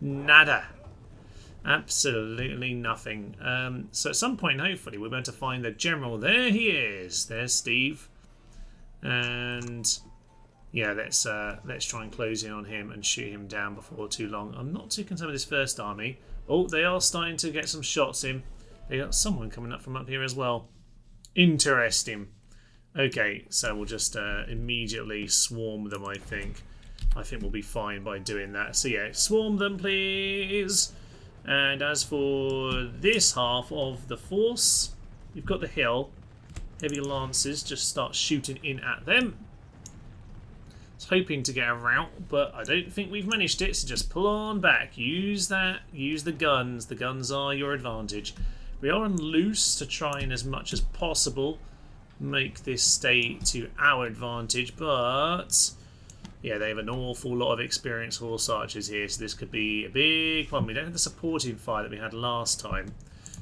Nada. Absolutely nothing. So at some point, hopefully, we're going to find the general. There he is. There's Steve. And yeah, let's try and close in on him and shoot him down before too long. I'm not too concerned with this first army. Oh, they are starting to get some shots in. They got someone coming up from up here as well. Interesting. Okay, so we'll just immediately swarm them, I think. I think we'll be fine by doing that. So yeah, swarm them, please. And as for this half of the force, you've got the hill. heavy lancers just start shooting in at them. I was hoping to get a rout, but I don't think we've managed it, so just pull on back. Use that. Use the guns. The guns are your advantage. We are on loose to try and, as much as possible, make this stay to our advantage, but yeah, they have an awful lot of experienced horse archers here, so this could be a big problem. We don't have the supporting fire that we had last time,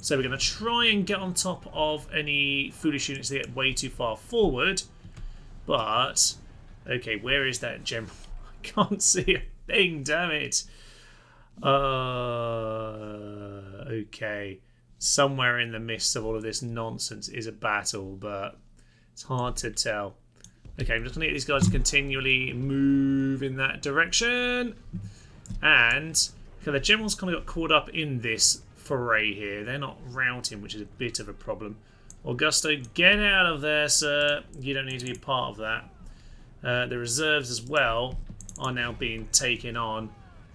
so we're going to try and get on top of any foolish units that get way too far forward. But okay, where is that general? I can't see a thing, damn it. Okay, somewhere in the midst of all of this nonsense is a battle, but it's hard to tell. Okay, I'm just going to get these guys to continually move in that direction. And okay, the generals kind of got caught up in this foray here. They're not routing, which is a bit of a problem. Augusto, get out of there, sir. You don't need to be a part of that. The reserves as well are now being taken on.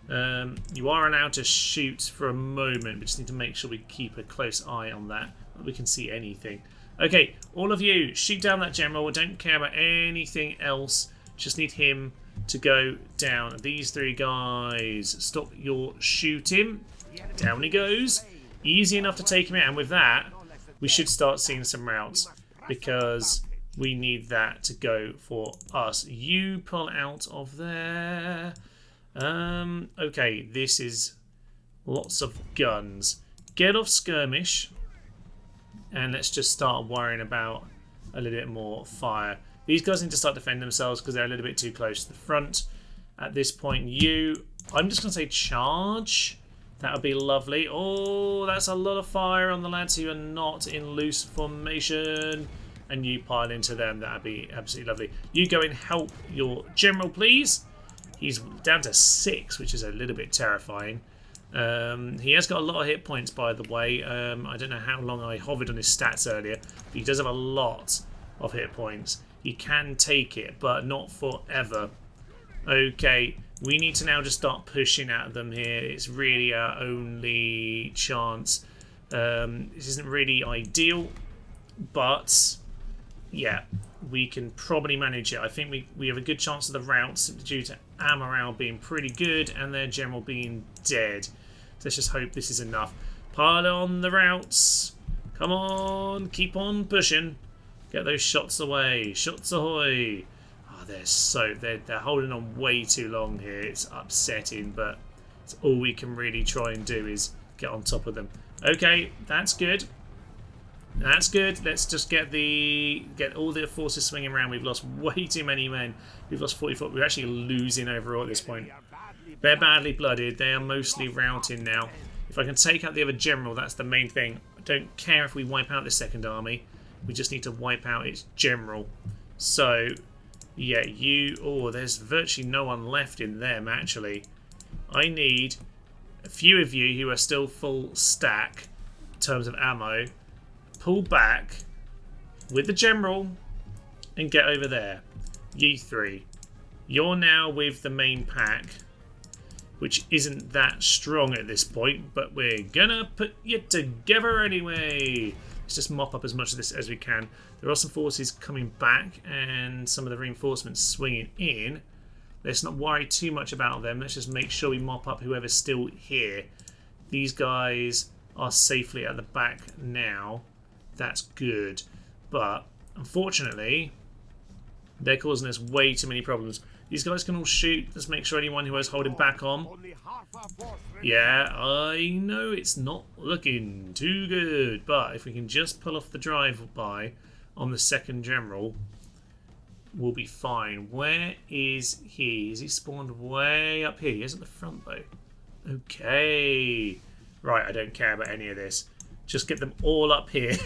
You are allowed to shoot for a moment. We just need to make sure we keep a close eye on that. We can see anything. Okay, all of you, shoot down that general. We don't care about anything else. Just need him to go down. These three guys, stop your shooting. Down he goes. Easy enough to take him out. And with that, we should start seeing some routes, because we need that to go for us. You pull out of there. Okay, this is lots of guns. Get off skirmish. And let's just start worrying about a little bit more fire. These guys need to start defending themselves because they're a little bit too close to the front. At this point, I'm just going to say charge. That would be lovely. Oh, that's a lot of fire on the lads who are not in loose formation. And you pile into them. That would be absolutely lovely. You go and help your general, please. He's down to 6, which is a little bit terrifying. He has got a lot of hit points, by the way. I don't know how long I hovered on his stats earlier, but he does have a lot of hit points. He can take it, but not forever. Okay, we need to now just start pushing at them here. It's really our only chance. This isn't really ideal, but yeah, we can probably manage it. I think we have a good chance of the routes due to our morale being pretty good and their general being dead. Let's just hope this is enough. Pile on the routes. Come on, keep on pushing. Get those shots away. Shots ahoy. Oh, they're holding on way too long here. It's upsetting, but it's all we can really try and do is get on top of them. Okay, that's good. That's good. Let's just get all the forces swinging around. We've lost way too many men. We've lost 44. We're actually losing overall at this point. They're badly blooded. They are mostly routing now. If I can take out the other general, that's the main thing. I don't care if we wipe out the second army. We just need to wipe out its general. So, yeah, there's virtually no one left in them, actually. I need a few of you who are still full stack in terms of ammo. Pull back with the general and get over there. You three. You're now with the main pack, which isn't that strong at this point, but we're gonna put you together anyway. Let's just mop up as much of this as we can. There are some forces coming back and some of the reinforcements swinging in. Let's not worry too much about them. Let's just make sure we mop up whoever's still here. These guys are safely at the back now. That's good. But unfortunately, they're causing us way too many problems. These guys can all shoot. Let's make sure anyone who is holding back on. Yeah, I know it's not looking too good, but if we can just pull off the drive-by on the second general, we'll be fine. Where is he? Is he spawned way up here? He is at the front, though. Okay. Right, I don't care about any of this. Just get them all up here.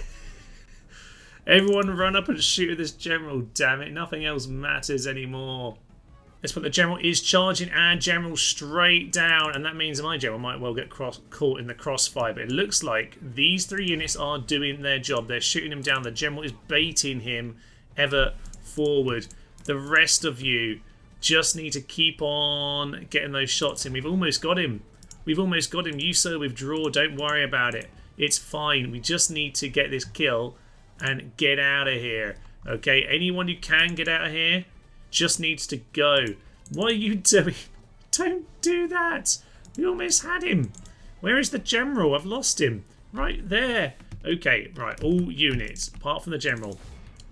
Everyone run up and shoot at this general, damn it. Nothing else matters anymore. Let's put the general is charging our general straight down, and that means my general might well get caught in the crossfire. But it looks like these three units are doing their job. They're shooting him down. The general is baiting him ever forward. The rest of you just need to keep on getting those shots in. We've almost got him. We've almost got him. You, sir, withdraw. Don't worry about it. It's fine. We just need to get this kill and get out of here. Okay, anyone who can get out of here just needs to go. What are you doing? Don't do that. We almost had him. Where is the general? I've lost him. Right there. Okay, right. All units, apart from the general,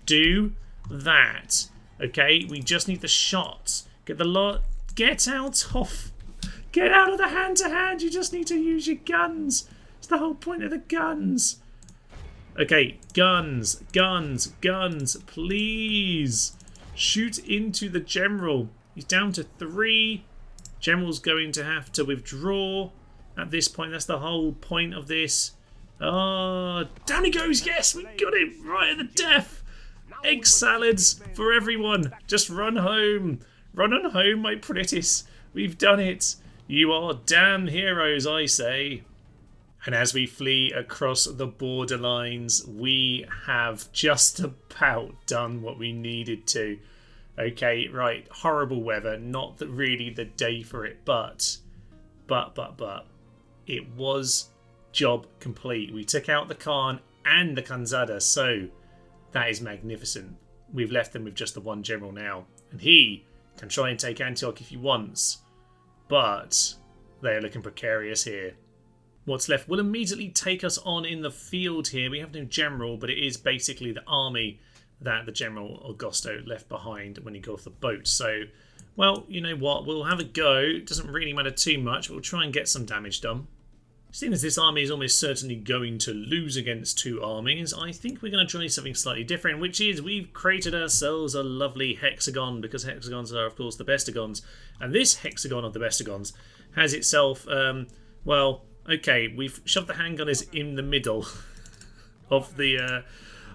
do that. Okay, we just need the shots. Get the lot. Get out of. Get out of the hand-to-hand. You just need to use your guns. It's the whole point of the guns. Okay, guns, guns, guns. Please shoot into the general. He's down to 3. General's going to have to withdraw at this point. That's the whole point of this. Oh, down he goes. Yes, we got him right at the death. Egg salads for everyone. Just run home. Run on home, my pretties. We've done it. You are damn heroes, I say. And as we flee across the borderlines, we have just about done what we needed to. Okay, right, horrible weather, not really the day for it, but, it was job complete. We took out the Khan and the Khanzada, so that is magnificent. We've left them with just the one general now, and he can try and take Antioch if he wants, but they are looking precarious here. What's left will immediately take us on in the field here. We have no general, but it is basically the army that the General Augusto left behind when he got off the boat. So, well, you know what? We'll have a go. It doesn't really matter too much. We'll try and get some damage done. Seeing as this army is almost certainly going to lose against 2 armies, I think we're going to try something slightly different, which is we've created ourselves a lovely hexagon, because hexagons are, of course, the bestagons. And this hexagon of the bestagons has itself, well, okay, we've shoved the handgunners in the middle of the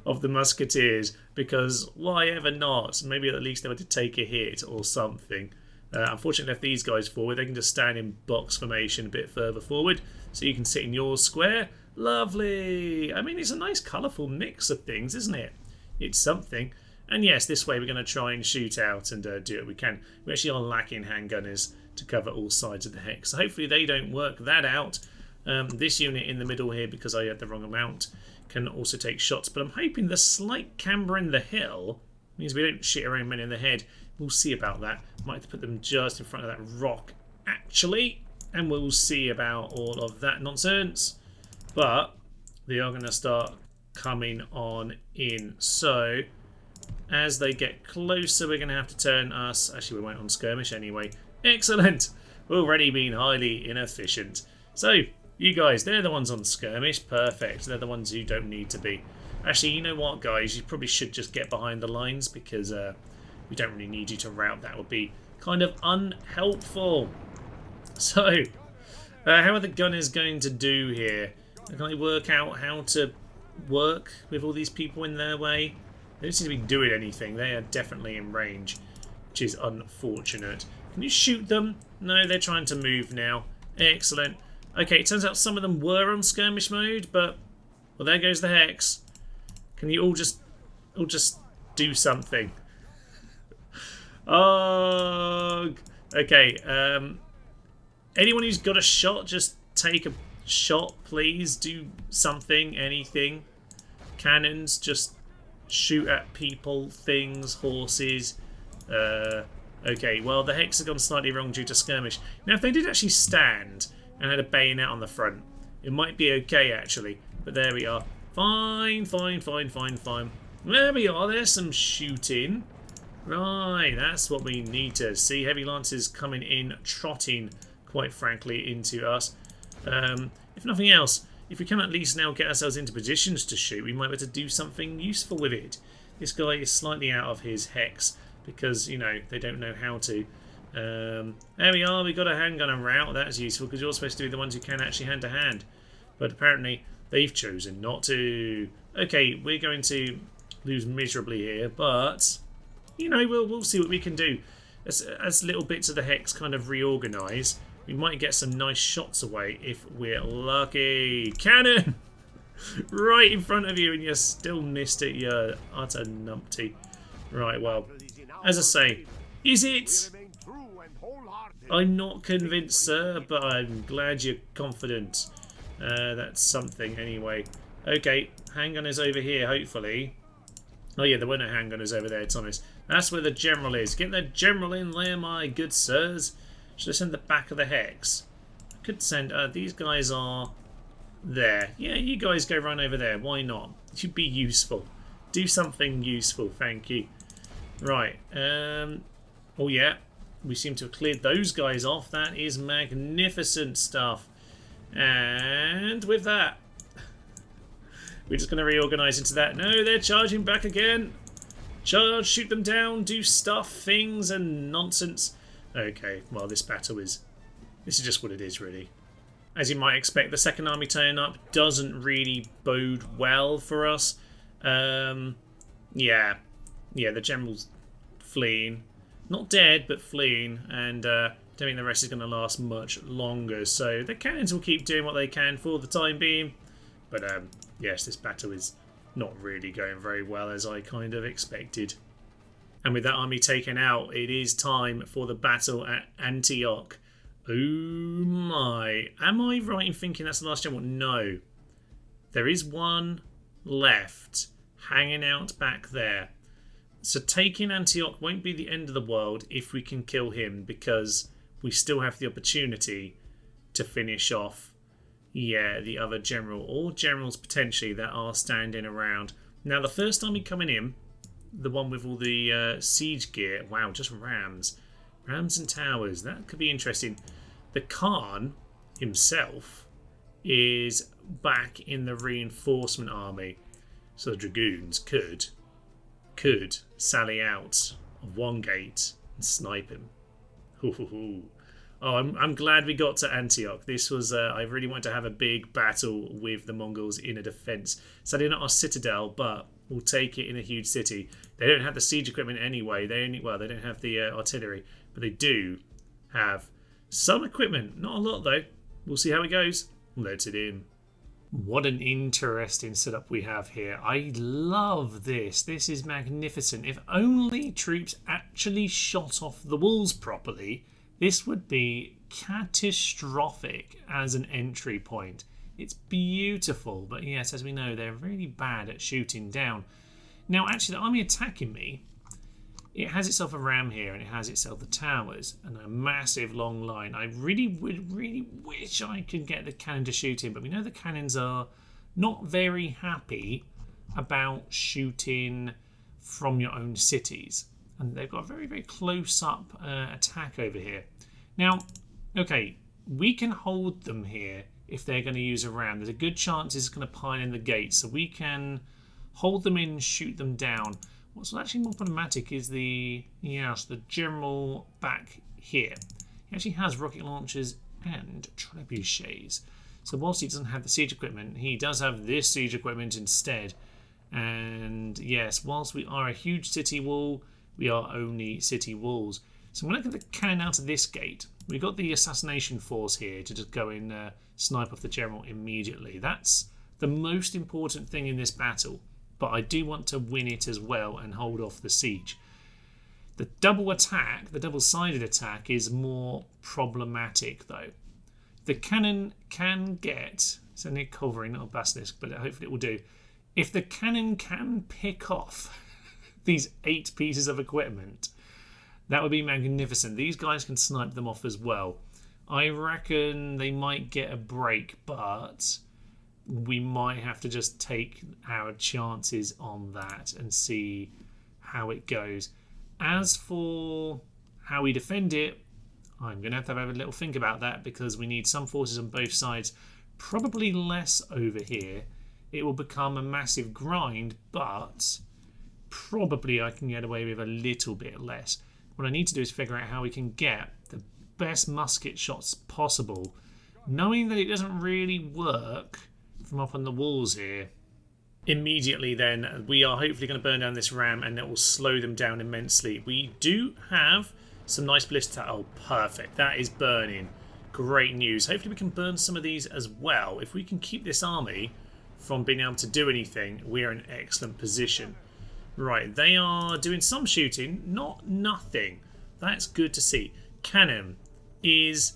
musketeers, because why ever not? Maybe at least they were to take a hit or something. Unfortunately, if these guys forward, they can just stand in box formation a bit further forward, so you can sit in your square. Lovely! I mean, it's a nice colourful mix of things, isn't it? It's something. And yes, this way we're going to try and shoot out and do what we can. We actually are lacking handgunners to cover all sides of the hex, so hopefully they don't work that out. This unit in the middle here, because I had the wrong amount, can also take shots, but I'm hoping the slight camber in the hill means we don't shit our own men in the head. We'll see about that. Might have to put them just in front of that rock, actually, and we'll see about all of that nonsense. But they are going to start coming on in. So as they get closer, we're going to have to turn us. Actually, we went on skirmish anyway. Excellent. We've already been highly inefficient. So you guys, they're the ones on skirmish. Perfect. They're the ones who don't need to be. Actually, you know what, guys? You probably should just get behind the lines, because we don't really need you to rout. That would be kind of unhelpful. So, how are the gunners going to do here? Can they work out how to work with all these people in their way? They don't seem to be doing anything. They are definitely in range, which is unfortunate. Can you shoot them? No, they're trying to move now. Excellent. Okay, it turns out some of them were on skirmish mode, but well, there goes the hex. Can you all just do something? Oh, okay. Anyone who's got a shot, just take a shot, please. Do something, anything. Cannons, just shoot at people, things, horses. Okay, well, the hexagon's slightly wrong due to skirmish. Now, if they did actually stand and had a bayonet on the front, it might be okay, actually. But there we are. Fine, fine, fine, fine, fine. There we are. There's some shooting. Right, that's what we need to see. Heavy lances coming in, trotting, quite frankly, into us. If nothing else, if we can at least now get ourselves into positions to shoot, we might be able to do something useful with it. This guy is slightly out of his hex because, you know, they don't know how to. There we are. We got a handgun and route. That's useful because you're supposed to be the ones who can actually hand-to-hand. But apparently they've chosen not to. Okay, we're going to lose miserably here, but you know, we'll see what we can do. As little bits of the hex kind of reorganise, we might get some nice shots away if we're lucky. Cannon! Right in front of you, and you still missed it, you utter numpty. Right, well, as I say, is it? I'm not convinced, sir, but I'm glad you're confident. That's something anyway. Okay, handgunners over here, hopefully. Oh yeah, there were no handgunners over there, Thomas. That's where the general is. Get the general in there, my good sirs. Should I send the back of the hex? I could send... these guys are there. Yeah, you guys go run over there. Why not? You'd be useful. Do something useful, thank you. Right. Oh yeah, we seem to have cleared those guys off. That is magnificent stuff. And with that, we're just going to reorganise into that. No, they're charging back again. Charge, shoot them down, do stuff, things, and nonsense. Okay, well, this battle is... This is just what it is, really. As you might expect, the second army turning up doesn't really bode well for us. Yeah, the general's fleeing. Not dead, but fleeing. And don't think the rest is going to last much longer. So the cannons will keep doing what they can for the time being. But yes, this battle is not really going very well, as I kind of expected. And with that army taken out, it is time for the battle at Antioch. Oh my. Am I right in thinking that's the last general? No. There is one left hanging out back there. So taking Antioch won't be the end of the world if we can kill him, because we still have the opportunity to finish off, yeah, the other general, or generals potentially that are standing around. Now the first army coming in, the one with all the siege gear, wow, just rams and towers, that could be interesting. The Khan himself is back in the reinforcement army, so the dragoons could sally out of one gate and snipe him. Oh, I'm glad we got to Antioch. This was I really wanted to have a big battle with the Mongols in a defence. Sadly not our citadel, but we'll take it in a huge city. They don't have the siege equipment anyway. They don't have the artillery, but they do have some equipment. Not a lot though. We'll see how it goes. Let it in. What an interesting setup we have here. I love this. This is magnificent. If only troops actually shot off the walls properly, this would be catastrophic as an entry point. It's beautiful, but yes, as we know, they're really bad at shooting down. Now, actually, the army attacking me, it has itself a ram here, and it has itself the towers and a massive long line. I really wish I could get the cannon to shoot him, but we know the cannons are not very happy about shooting from your own cities, and they've got a very close-up attack over here. Now, okay, we can hold them here if they're going to use a ram. There's a good chance it's going to pile in the gate, so we can hold them in, shoot them down. What's actually more problematic is the general back here. He actually has rocket launchers and trebuchets. So whilst he doesn't have the siege equipment, he does have this siege equipment instead. And yes, whilst we are a huge city wall, we are only city walls. So I'm going to get the cannon out of this gate. We've got the assassination force here to just go and snipe off the general immediately. That's the most important thing in this battle. But I do want to win it as well and hold off the siege. The double attack, the double-sided attack, is more problematic though. The cannon can get, it's only a cavalry, not a basilisk, but hopefully it will do. If the cannon can pick off these 8 pieces of equipment, that would be magnificent. These guys can snipe them off as well. I reckon they might get a break, but we might have to just take our chances on that and see how it goes. As for how we defend it, I'm going to have a little think about that, because we need some forces on both sides, probably less over here. It will become a massive grind, but probably I can get away with a little bit less. What I need to do is figure out how we can get the best musket shots possible, knowing that it doesn't really work from up on the walls here. Immediately then, we are hopefully going to burn down this ram, and it will slow them down immensely. We do have some nice ballistic. Oh, perfect. That is burning. Great news. Hopefully we can burn some of these as well. If we can keep this army from being able to do anything, we are in an excellent position. Right, they are doing some shooting, not nothing. That's good to see. Cannon is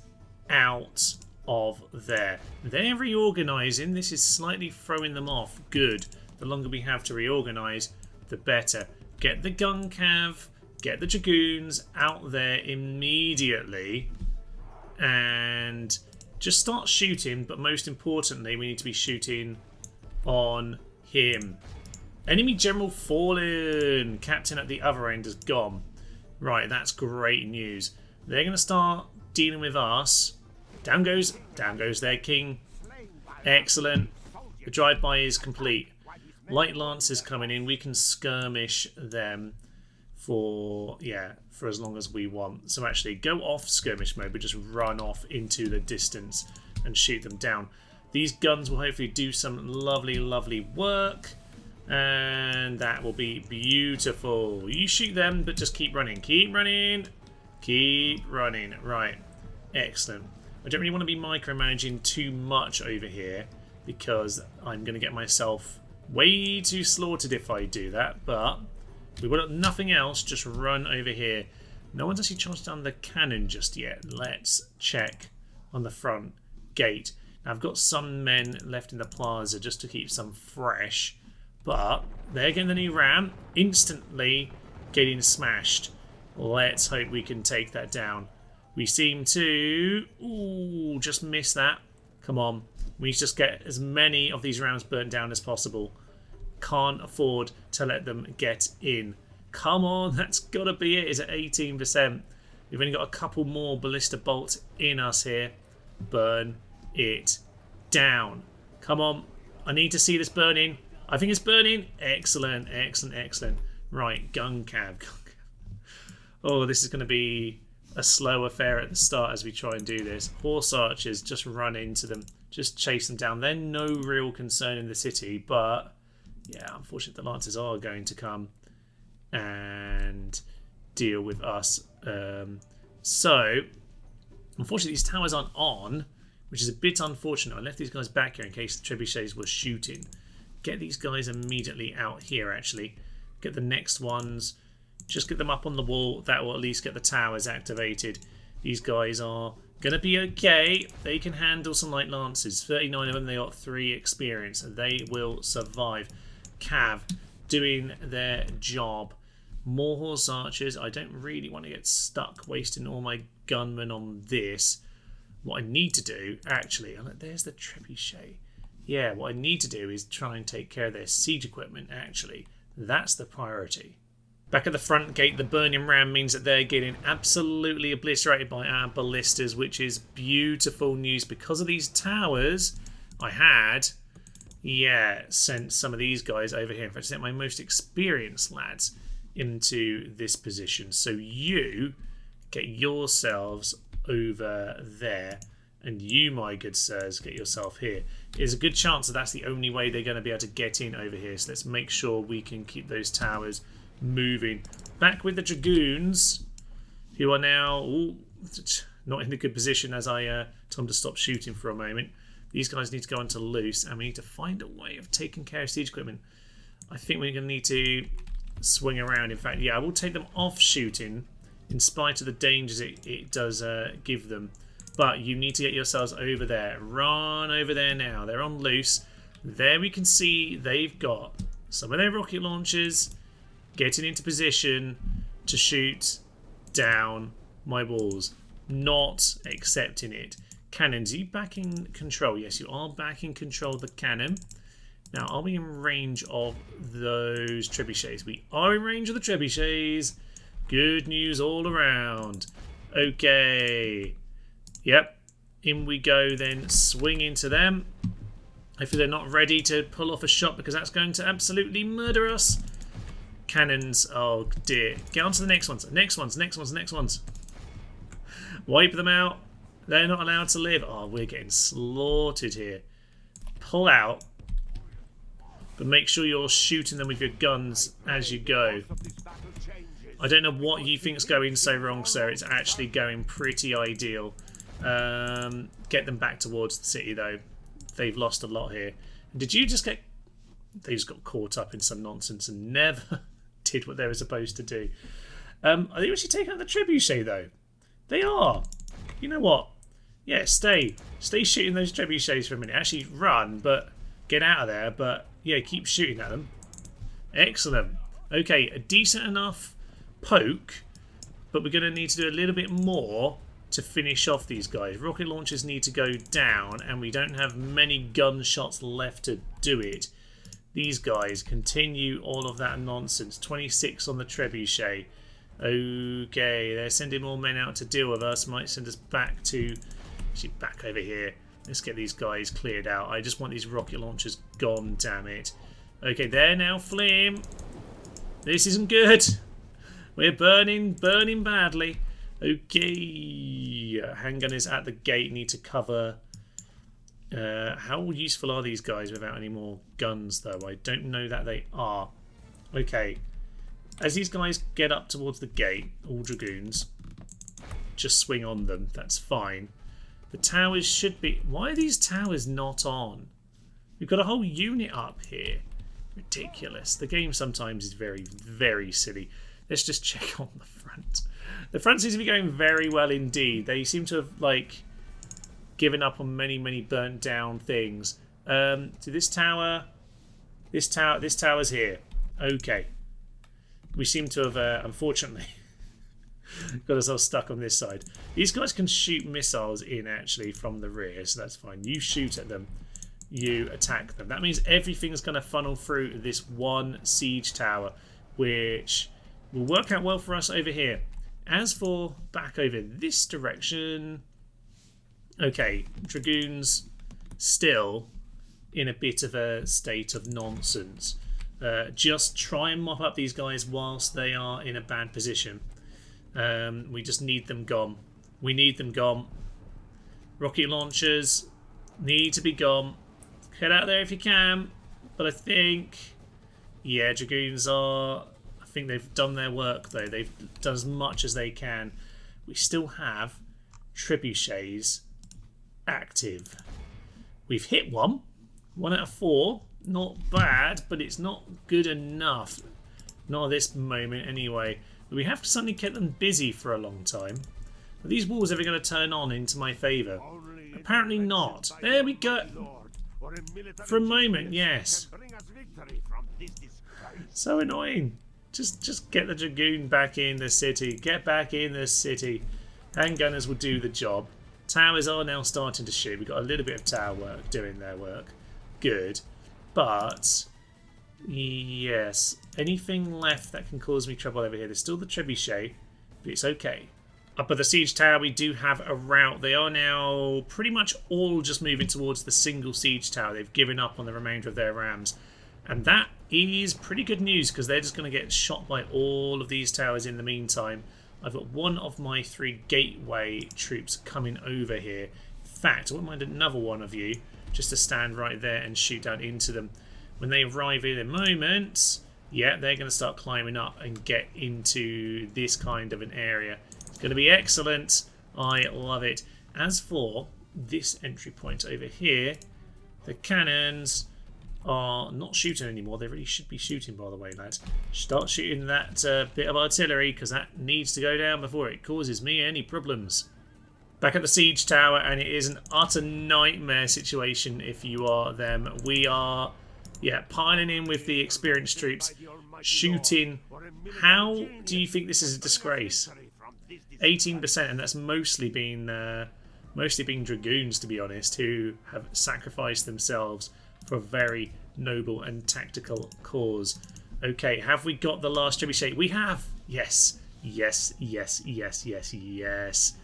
out of there. They're reorganising. This is slightly throwing them off. Good. The longer we have to reorganise, the better. Get the gun cav, get the dragoons out there immediately, and just start shooting. But most importantly, we need to be shooting on him. Enemy general fallen. Captain at the other end is gone. Right, that's great news. They're going to start dealing with us. Down goes their king. Excellent. The drive-by is complete. Light Lancers coming in. We can skirmish them for as long as we want. So actually, go off skirmish mode, but just run off into the distance and shoot them down. These guns will hopefully do some lovely, lovely work. And that will be beautiful. You shoot them, but just keep running. Keep running. Keep running. Right. Excellent. I don't really want to be micromanaging too much over here because I'm going to get myself way too slaughtered if I do that. But we want nothing else. Just run over here. No one's actually charged down the cannon just yet. Let's check on the front gate. Now, I've got some men left in the plaza just to keep some fresh. But they're getting the new ram, instantly getting smashed. Let's hope we can take that down. We seem to... Ooh, just miss that. Come on. We need to just get as many of these rams burnt down as possible. Can't afford to let them get in. Come on, that's got to be it. It's at 18%. We've only got a couple more ballista bolts in us here. Burn it down. Come on. I need to see this burning. I think it's burning. Excellent, excellent, excellent. Right, gun cav. Oh, this is going to be a slow affair at the start as we try and do this. Horse archers, just run into them. Just chase them down. They're no real concern in the city, but yeah, unfortunately the lancers are going to come and deal with us. So, unfortunately these towers aren't on, which is a bit unfortunate. I left these guys back here in case the trebuchets were shooting. Get these guys immediately out here, actually. Get the next ones. Just get them up on the wall. That will at least get the towers activated. These guys are going to be okay. They can handle some light lances. 39 of them. They got 3 experience. They will survive. Cav doing their job. More horse archers. I don't really want to get stuck wasting all my gunmen on this. What I need to do, actually... There's the trebuchet. Yeah, what I need to do is try and take care of their siege equipment, actually. That's the priority. Back at the front gate, the burning ram means that they're getting absolutely obliterated by our ballistas, which is beautiful news. Because of these towers, I had, sent some of these guys over here. In fact, I sent my most experienced lads into this position. So you get yourselves over there. And you, my good sirs, get yourself here. There's a good chance that that's the only way they're going to be able to get in over here. So let's make sure we can keep those towers moving. Back with the dragoons, who are now not in a good position as I told them to stop shooting for a moment. These guys need to go onto loose, and we need to find a way of taking care of siege equipment. I think we're going to need to swing around. In fact, I will take them off shooting in spite of the dangers it does give them. But you need to get yourselves over there. Run over there now. They're on loose. There we can see they've got some of their rocket launchers getting into position to shoot down my walls. Not accepting it. Cannons, are you back in control? Yes, you are back in control of the cannon. Now, are we in range of those trebuchets? We are in range of the trebuchets. Good news all around. Okay. Yep, in we go then, swing into them. Hopefully they're not ready to pull off a shot because that's going to absolutely murder us. Cannons, oh dear. Get on to the next ones, next ones. Wipe them out. They're not allowed to live. Oh, we're getting slaughtered here. Pull out. But make sure you're shooting them with your guns as you go. I don't know what you think's going so wrong, sir. It's actually going pretty ideal. Get them back towards the city though. They've lost a lot here. Did you just get... They just got caught up in some nonsense and never did what they were supposed to do. Are they actually taking out the trebuchet though? They are. You know what? Yeah, stay shooting those trebuchets for a minute. Actually, run, but get out of there. But yeah, keep shooting at them. Excellent. Okay, a decent enough poke, but we're going to need to do a little bit more to finish off these guys. Rocket launchers need to go down, and we don't have many gunshots left to do it. These guys continue all of that nonsense. 26 on the trebuchet. Okay, they're sending more men out to deal with us. Might send us back to... Actually, back over here. Let's get these guys cleared out. I just want these rocket launchers gone, damn it. Okay, there now, Flim. This isn't good. We're burning badly. Okay, handgun is at the gate. Need to cover. How useful are these guys without any more guns, though? I don't know that they are. Okay, as these guys get up towards the gate, all dragoons, just swing on them. That's fine. The towers should be... Why are these towers not on? We've got a whole unit up here. Ridiculous. The game sometimes is very, very silly. Let's just check on the front. The front seems to be going very well indeed. They seem to have, like, given up on many, many burnt down things. To this tower... This tower's here. Okay. We seem to have, unfortunately... got ourselves stuck on this side. These guys can shoot missiles in, actually, from the rear, so that's fine. You shoot at them. You attack them. That means everything's going to funnel through this one siege tower, which will work out well for us over here. As for back over this direction... Okay, dragoons still in a bit of a state of nonsense. Just try and mop up these guys whilst they are in a bad position. We just need them gone. We need them gone. Rocket launchers need to be gone. Head out there if you can. But I think... Yeah, dragoons are... I think they've done their work, though. They've done as much as they can. We still have trebuchets active. We've hit one. 1 out of 4. Not bad, but it's not good enough. Not at this moment, anyway. But we have suddenly kept them busy for a long time. Are these walls ever going to turn on into my favour? Apparently not. There we go. For a moment, yes. So annoying. Just get the dragoon back in the city. Get back in the city. Handgunners will do the job. Towers are now starting to shoot. We've got a little bit of tower work doing their work. Good. But... Yes. Anything left that can cause me trouble over here? There's still the trebuchet, but it's okay. Up at the siege tower, we do have a rout. They are now pretty much all just moving towards the single siege tower. They've given up on the remainder of their rams. And that is pretty good news, because they're just going to get shot by all of these towers in the meantime. I've got one of my 3 gateway troops coming over here. In fact, I wouldn't mind another one of you just to stand right there and shoot down into them. When they arrive in a moment, yeah, they're going to start climbing up and get into this kind of an area. It's going to be excellent. I love it. As for this entry point over here, the cannons are not shooting anymore. They really should be shooting, by the way, lads. Start shooting that bit of artillery, because that needs to go down before it causes me any problems. Back at the siege tower, and it is an utter nightmare situation if you are them. We are... Yeah, piling in with the experienced troops, shooting. How do you think this is a disgrace? 18%, and that's mostly been dragoons, to be honest, who have sacrificed themselves for a very noble and tactical cause. Okay, have we got the last trebuchet? We have. Yes, yes, yes, yes, yes, yes.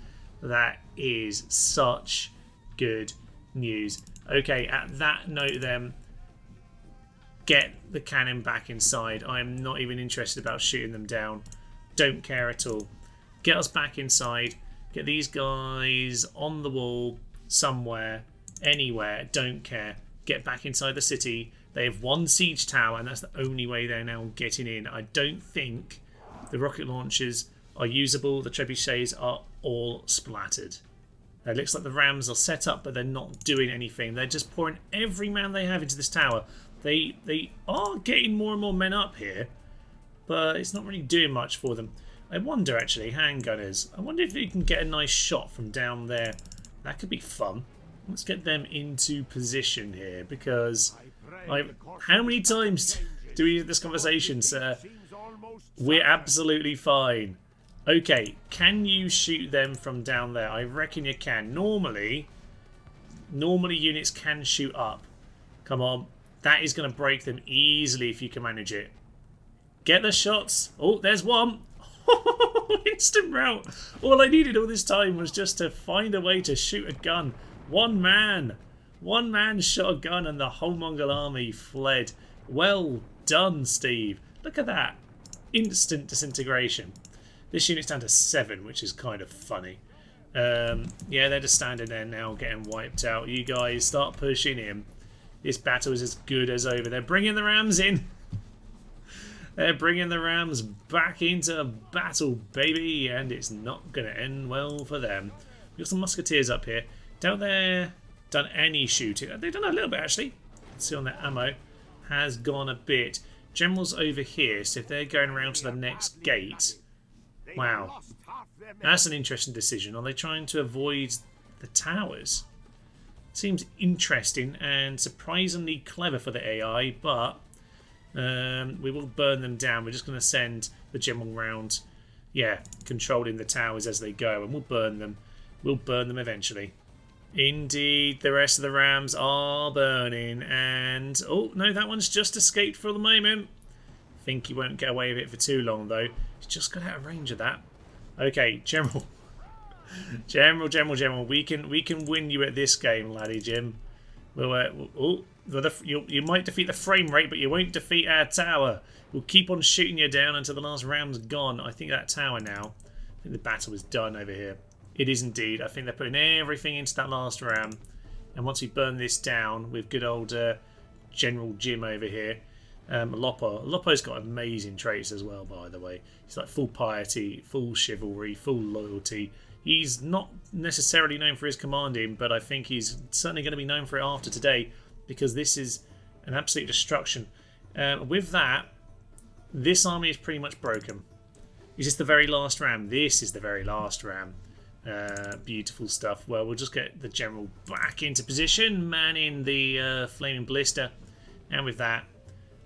That is such good news. Okay, at that note, then. Get the cannon back inside. I am not even interested about shooting them down. Don't care at all. Get us back inside. Get these guys on the wall somewhere, anywhere. Don't care. Get back inside the city. They have 1 siege tower, and that's the only way they're now getting in. I don't think the rocket launchers are usable. The trebuchets are all splattered. It looks like the rams are set up, but they're not doing anything. They're just pouring every man they have into this tower. They are getting more and more men up here, but it's not really doing much for them. I wonder, actually, handgunners, I wonder if you can get a nice shot from down there That could be fun. Let's get them into position here, because how many times do we have this conversation, sir? We're absolutely fine. Okay, can you shoot them from down there? I reckon you can. Normally units can shoot up. Come on. That is going to break them easily if you can manage it. Get the shots. Oh, there's one. Instant rout. All I needed all this time was just to find a way to shoot a gun. One man shot a gun and the whole Mongol army fled. Well done, Steve. Look at that. Instant disintegration. This unit's down to 7, which is kind of funny. Yeah, they're just standing there now getting wiped out. You guys start pushing him. This battle is as good as over. They're bringing the Rams in. They're bringing the Rams back into battle, baby. And it's not going to end well for them. We've got some musketeers up here. Don't they done any shooting? They've done a little bit, actually. Let's see on their ammo. Has gone a bit. Generals over here, so if they're going around to the next gate... Wow. That's an interesting decision. Are they trying to avoid the towers? Seems interesting and surprisingly clever for the AI, but we will burn them down. We're just going to send the general round, yeah, controlling the towers as they go, and we'll burn them. We'll burn them eventually. Indeed, the rest of the Rams are burning, and... Oh, no, that one's just escaped for the moment. Think he won't get away with it for too long, though. He's just got out of range of that. Okay, General. General. We can win you at this game, laddie Jim. You might defeat the frame rate, but you won't defeat our tower. We'll keep on shooting you down until the last round's gone. I think that tower now... I think the battle is done over here. It is indeed. I think they're putting everything into that last ram. And once we burn this down with good old General Jim over here... Lopo's got amazing traits as well, by the way. He's like full piety, full chivalry, full loyalty. He's not necessarily known for his commanding, but I think he's certainly going to be known for it after today, because this is an absolute destruction. With that, this army is pretty much broken. Is this the very last ram? This is the very last ram. Beautiful stuff. Well, we'll just get the general back into position, manning the flaming ballista, and with that,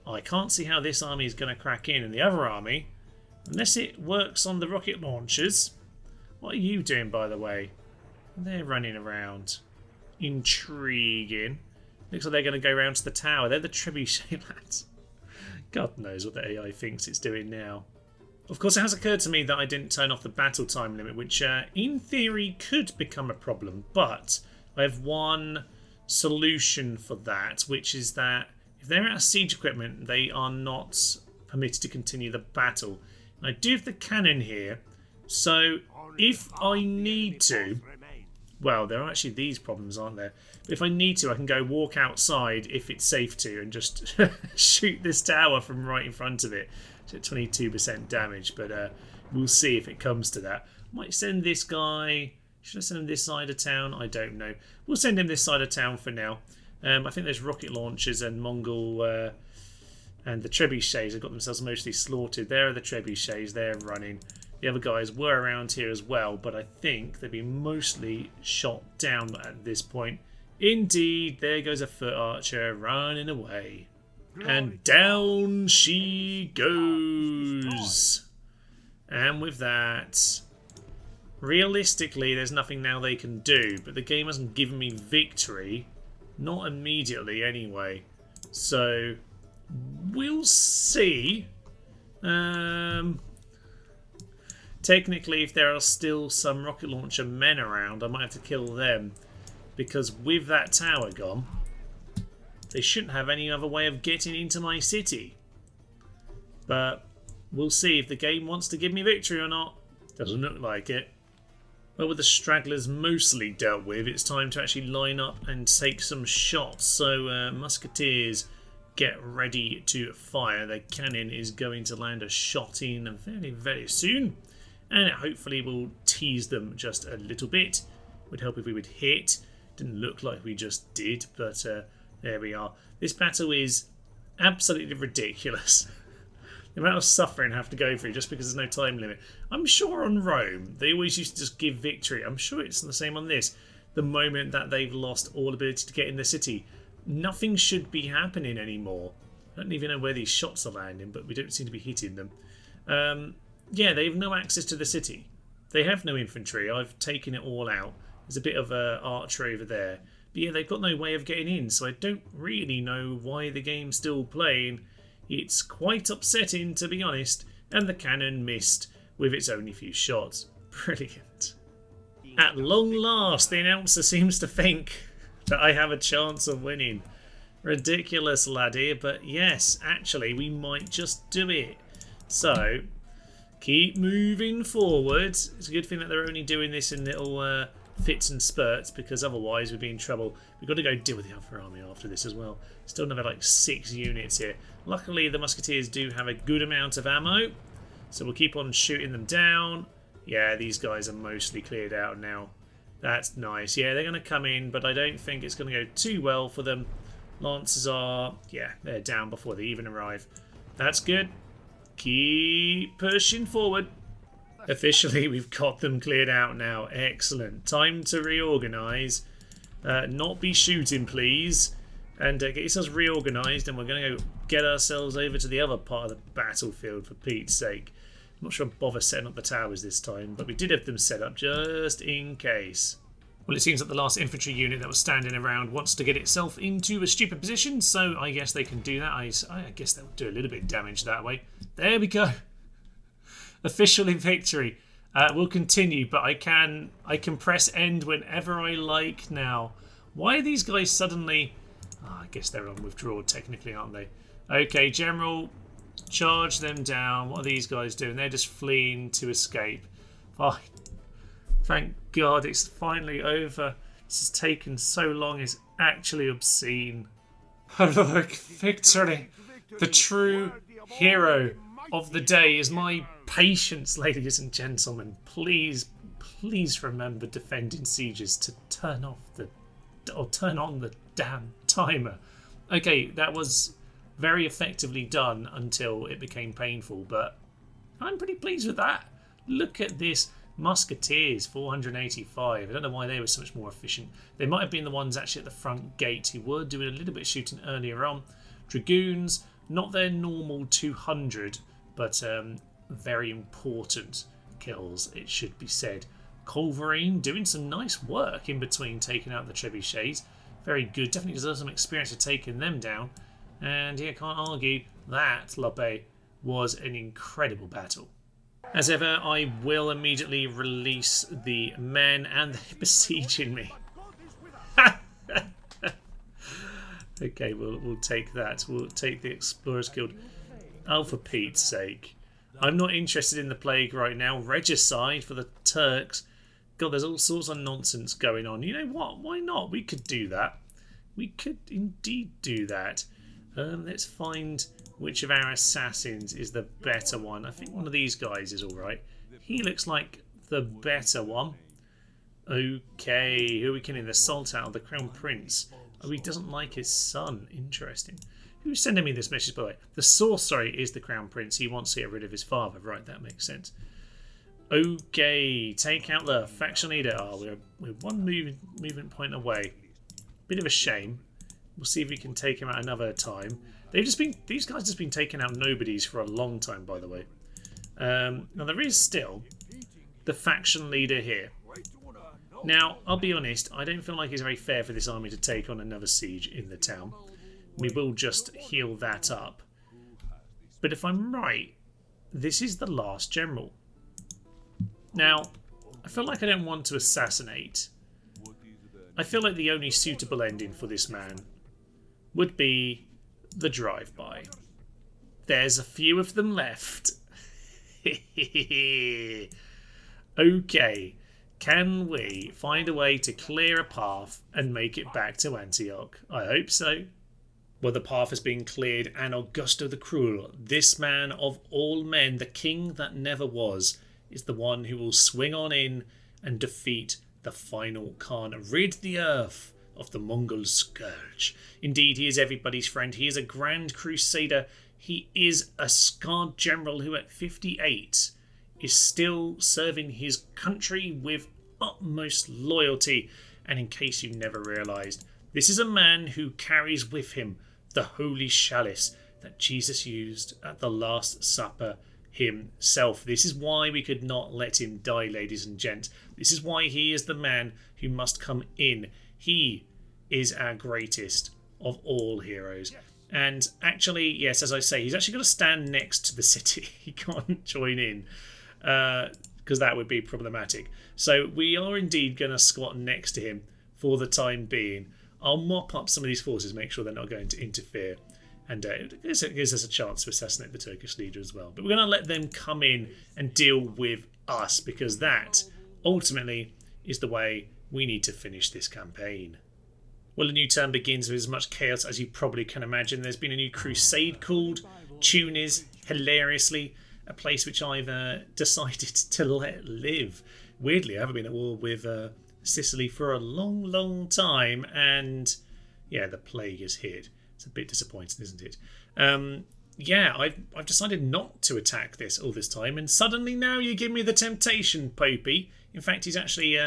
I can't see how this army is going to crack in. And the other army, unless it works on the rocket launchers... What are you doing, by the way? They're running around. Intriguing. Looks like they're going to go round to the tower. They're the trebuchet lads. God knows what the AI thinks it's doing now. Of course, it has occurred to me that I didn't turn off the battle time limit, which in theory could become a problem. But I have one solution for that, which is that if they're out of siege equipment, they are not permitted to continue the battle. And I do have the cannon here, so if I need to... Well, there are actually these problems, aren't there? But if I need to, I can go walk outside if it's safe to and just shoot this tower from right in front of it. It's at 22% damage, but we'll see if it comes to that. Might send this guy... Should I send him this side of town? I don't know. We'll send him this side of town for now. I think there's rocket launchers and Mongol and the trebuchets have got themselves mostly slaughtered. There are the trebuchets. They're running. The other guys were around here as well, but I think they've been mostly shot down at this point. Indeed, there goes a foot archer running away. And down she goes. And with that, realistically, there's nothing now they can do, but the game hasn't given me victory. Not immediately, anyway. So, we'll see. Technically, if there are still some rocket launcher men around, I might have to kill them. Because with that tower gone, they shouldn't have any other way of getting into my city. But we'll see if the game wants to give me victory or not. Doesn't look like it. Well, with the stragglers mostly dealt with, it's time to actually line up and take some shots. So, musketeers, get ready to fire. The cannon is going to land a shot in very, very soon. And it hopefully will tease them just a little bit. Would help if we would hit. Didn't look like we just did, but there we are. This battle is absolutely ridiculous. The amount of suffering I have to go through just because there's no time limit. I'm sure on Rome, they always used to just give victory. I'm sure it's the same on this. the moment that they've lost all ability to get in the city. Nothing should be happening anymore. I don't even know where these shots are landing, but we don't seem to be hitting them. Yeah, they have no access to the city. They have no infantry. I've taken it all out. There's a bit of archery over there. But yeah, they've got no way of getting in, so I don't really know why the game's still playing. It's quite upsetting, to be honest, and the cannon missed with its only few shots. Brilliant. At long last, the announcer seems to think that I have a chance of winning. Ridiculous, laddie, but yes, actually, we might just do it. So, keep moving forward. It's a good thing that they're only doing this in little fits and spurts, because otherwise we'd be in trouble. We've got to go deal with the other army after this as well. Still another like 6 units here. Luckily, the musketeers do have a good amount of ammo, so we'll keep on shooting them down. Yeah, these guys are mostly cleared out now. That's nice. Yeah, they're going to come in, but I don't think it's going to go too well for them. Lancers are, yeah, they're down before they even arrive. That's good. Keep pushing forward. Officially, we've got them cleared out now. Excellent. Time to reorganise. Not be shooting, please. And get yourselves reorganised, and we're going to go get ourselves over to the other part of the battlefield, for Pete's sake. I'm not sure I'll bother setting up the towers this time, but we did have them set up just in case. Well, it seems that the last infantry unit that was standing around wants to get itself into a stupid position, so I guess they can do that. I guess they'll do a little bit of damage that way. There we go. Officially victory. We'll continue, but I can press end whenever I like now. Why are these guys suddenly... Oh, I guess they're on withdrawal technically, aren't they? Okay, General, charge them down. What are these guys doing? They're just fleeing to escape. Fine. Thank God it's finally over. This has taken so long. It's actually obscene. Look, victory. The true hero of the day is my patience, ladies and gentlemen. Please, please remember defending sieges to turn on the damn timer. Okay, that was very effectively done until it became painful, but I'm pretty pleased with that. Look at this. Musketeers, 485. I don't know why they were so much more efficient. They might have been the ones actually at the front gate who were doing a little bit of shooting earlier on. Dragoons, not their normal 200, but very important kills, it should be said. Culverine doing some nice work in between taking out the trebuchets. Very good. Definitely deserves some experience for taking them down. And yeah, can't argue that Lope was an incredible battle. As ever, I will immediately release the men, and they're besieging me. Okay, we'll take that. We'll take the Explorers Guild. Oh, for Pete's sake. I'm not interested in the plague right now. Regicide for the Turks. God, there's all sorts of nonsense going on. You know what? Why not? We could do that. We could indeed do that. Let's find which of our assassins is the better one. I think one of these guys is alright. He looks like the better one. Okay, who are we killing? The Sultan, the Crown Prince. Oh, he doesn't like his son. Interesting. Who's sending me this message, by the way? The Sorcerer is the Crown Prince. He wants to get rid of his father. Right, that makes sense. Okay, take out the faction leader. Oh, we're one movement point away. Bit of a shame. We'll see if we can take him out another time. These guys just been taking out nobodies for a long time, by the way. Now there is still the faction leader here. Now, I'll be honest, I don't feel like it's very fair for this army to take on another siege in the town. We will just heal that up. But if I'm right, this is the last general. Now, I feel like I don't want to assassinate. I feel like the only suitable ending for this man would be the drive-by. There's a few of them left. Okay, can we find a way to clear a path and make it back to Antioch? I hope so. Well, the path has been cleared, and Augusto the Cruel, this man of all men, the king that never was, is the one who will swing on in and defeat the final Khan, rid the earth of the Mongol scourge. Indeed, he is everybody's friend. He is a grand crusader. He is a scarred general who at 58 is still serving his country with utmost loyalty. And in case you never realised, this is a man who carries with him the holy chalice that Jesus used at the Last Supper himself. This is why we could not let him die, ladies and gents. This is why he is the man who must come in. He is our greatest of all heroes. And actually, yes, as I say, he's actually going to stand next to the city. He can't join in because that would be problematic. So we are indeed going to squat next to him for the time being. I'll mop up some of these forces, make sure they're not going to interfere. And it gives us a chance to assassinate the Turkish leader as well. But we're going to let them come in and deal with us, because that ultimately is the way we need to finish this campaign. Well, a new term begins with as much chaos as you probably can imagine. There's been a new crusade called Tunis, hilariously, a place which I've decided to let live. Weirdly, I haven't been at war with Sicily for a long, long time, and yeah, the plague has hit. It's a bit disappointing, isn't it? Yeah, I've decided not to attack this all this time, and suddenly now you give me the temptation, Popey. In fact, he's actually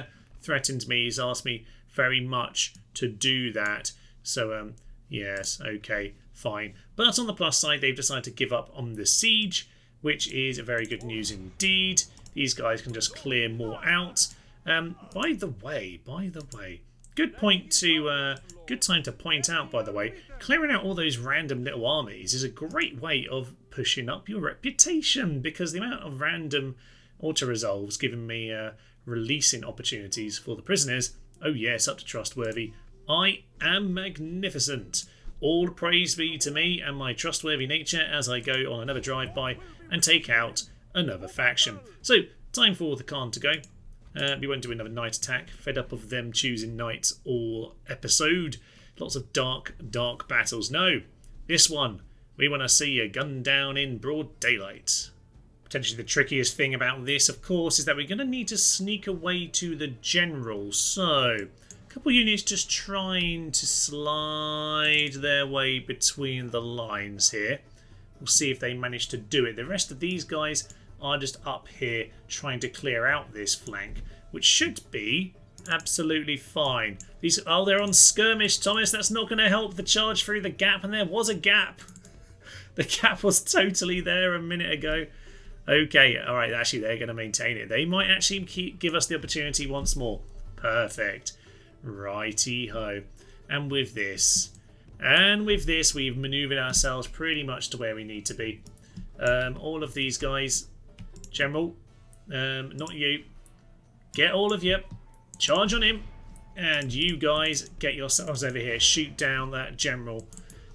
threatened me. He's asked me very much to do that. So, yes, okay, fine. But on the plus side, they've decided to give up on the siege, which is very good news indeed. These guys can just clear more out. By the way, good time to point out, by the way, clearing out all those random little armies is a great way of pushing up your reputation, because the amount of random auto-resolves giving me releasing opportunities for the prisoners, oh yes, up to trustworthy. I am magnificent. All praise be to me and my trustworthy nature as I go on another drive-by and take out another faction. So, time for the Khan to go. We won't do another night attack. Fed up of them choosing nights all episode. Lots of dark battles. No, this one, we want to see a gun down in broad daylight. Potentially the trickiest thing about this, of course, is that we're going to need to sneak away to the general. So, a couple units just trying to slide their way between the lines here. We'll see if they manage to do it. The rest of these guys are just up here trying to clear out this flank, which should be absolutely fine. They're on skirmish, Thomas. That's not going to help the charge through the gap, and there was a gap. The gap was totally there a minute ago. Okay, all right, actually they're going to maintain it. They might actually give us the opportunity once more. Perfect. Righty-ho. And with this, we've manoeuvred ourselves pretty much to where we need to be. All of these guys, General, not you, get all of you, charge on him, and you guys get yourselves over here, shoot down that General,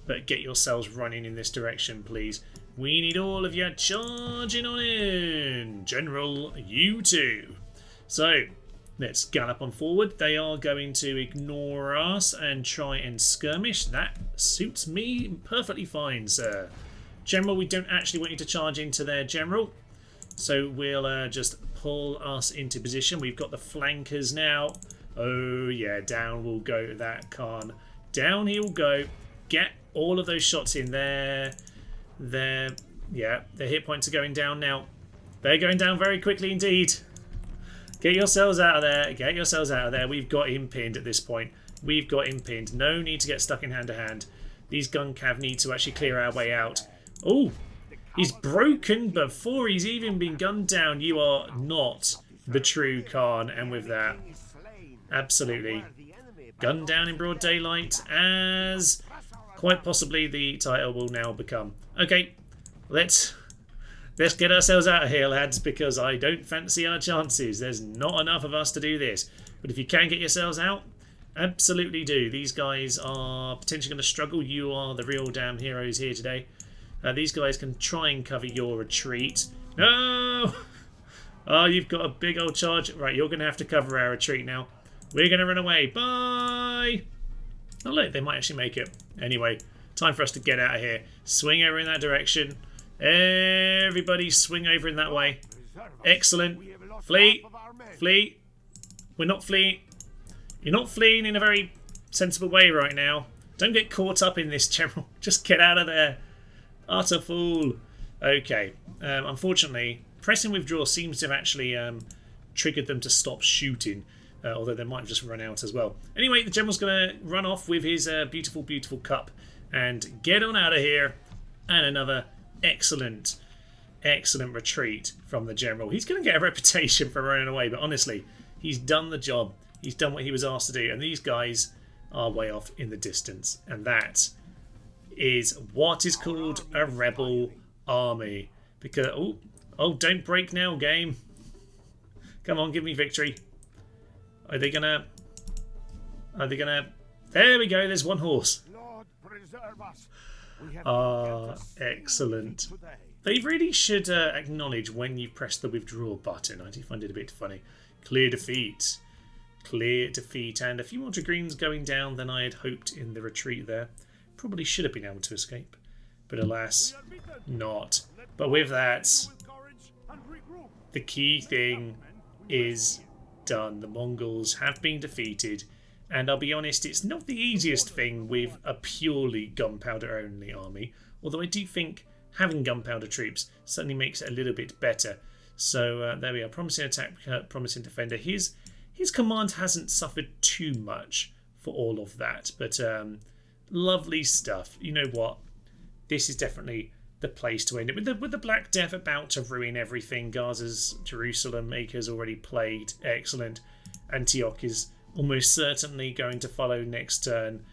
but get yourselves running in this direction, please. We need all of you charging on in. General, you too. So, let's gallop on forward. They are going to ignore us and try and skirmish. That suits me perfectly fine, sir. General, we don't actually want you to charge into there, General. So we'll just pull us into position. We've got the flankers now. Oh, yeah, down will go that Khan. Down he will go. Get all of those shots in there. Yeah, their hit points are going down now. They're going down very quickly indeed. Get yourselves out of there. Get yourselves out of there. We've got him pinned at this point. We've got him pinned. No need to get stuck in hand to hand. These gun cav need to actually clear our way out. Oh, he's broken before he's even been gunned down. You are not the true Khan. And with that, absolutely, gunned down in broad daylight, as quite possibly the title will now become. Okay, let's get ourselves out of here, lads, because I don't fancy our chances. There's not enough of us to do this. But if you can get yourselves out, absolutely do. These guys are potentially going to struggle. You are the real damn heroes here today. These guys can try and cover your retreat. No! Oh, you've got a big old charge. Right, you're going to have to cover our retreat now. We're going to run away. Bye! Oh, look, they might actually make it. Anyway, time for us to get out of here. Swing over in that direction. Everybody swing over in that way. Excellent. Flee. Flee. We're not fleeing. You're not fleeing in a very sensible way right now. Don't get caught up in this, General. Just get out of there. Utter fool. Okay. Unfortunately, pressing withdraw seems to have actually triggered them to stop shooting. although they might have just run out as well. Anyway, the general's going to run off with his beautiful, beautiful cup and get on out of here. And another excellent retreat from the general. He's going to get a reputation for running away, but honestly, he's done the job. He's done what he was asked to do, and these guys are way off in the distance. And that is what is called a rebel army. Because oh, don't break now, game. Come on, give me victory. Are they gonna? There we go. There's one horse. Lord, preserve us. Excellent. They really should acknowledge when you press the withdraw button. I do find it a bit funny. Clear defeat. Clear defeat. And a few more Dragoons going down than I had hoped in the retreat there. Probably should have been able to escape. But alas, not. But with that, the key thing is done. The Mongols have been defeated. And I'll be honest, it's not the easiest thing with a purely gunpowder only army. Although I do think having gunpowder troops certainly makes it a little bit better. So there we are. Promising attack, promising defender. His command hasn't suffered too much for all of that. But lovely stuff. You know what? This is definitely the place to end it. With the Black Death about to ruin everything. Gaza's Jerusalem Acre's already played. Excellent. Antioch is almost certainly going to follow next turn.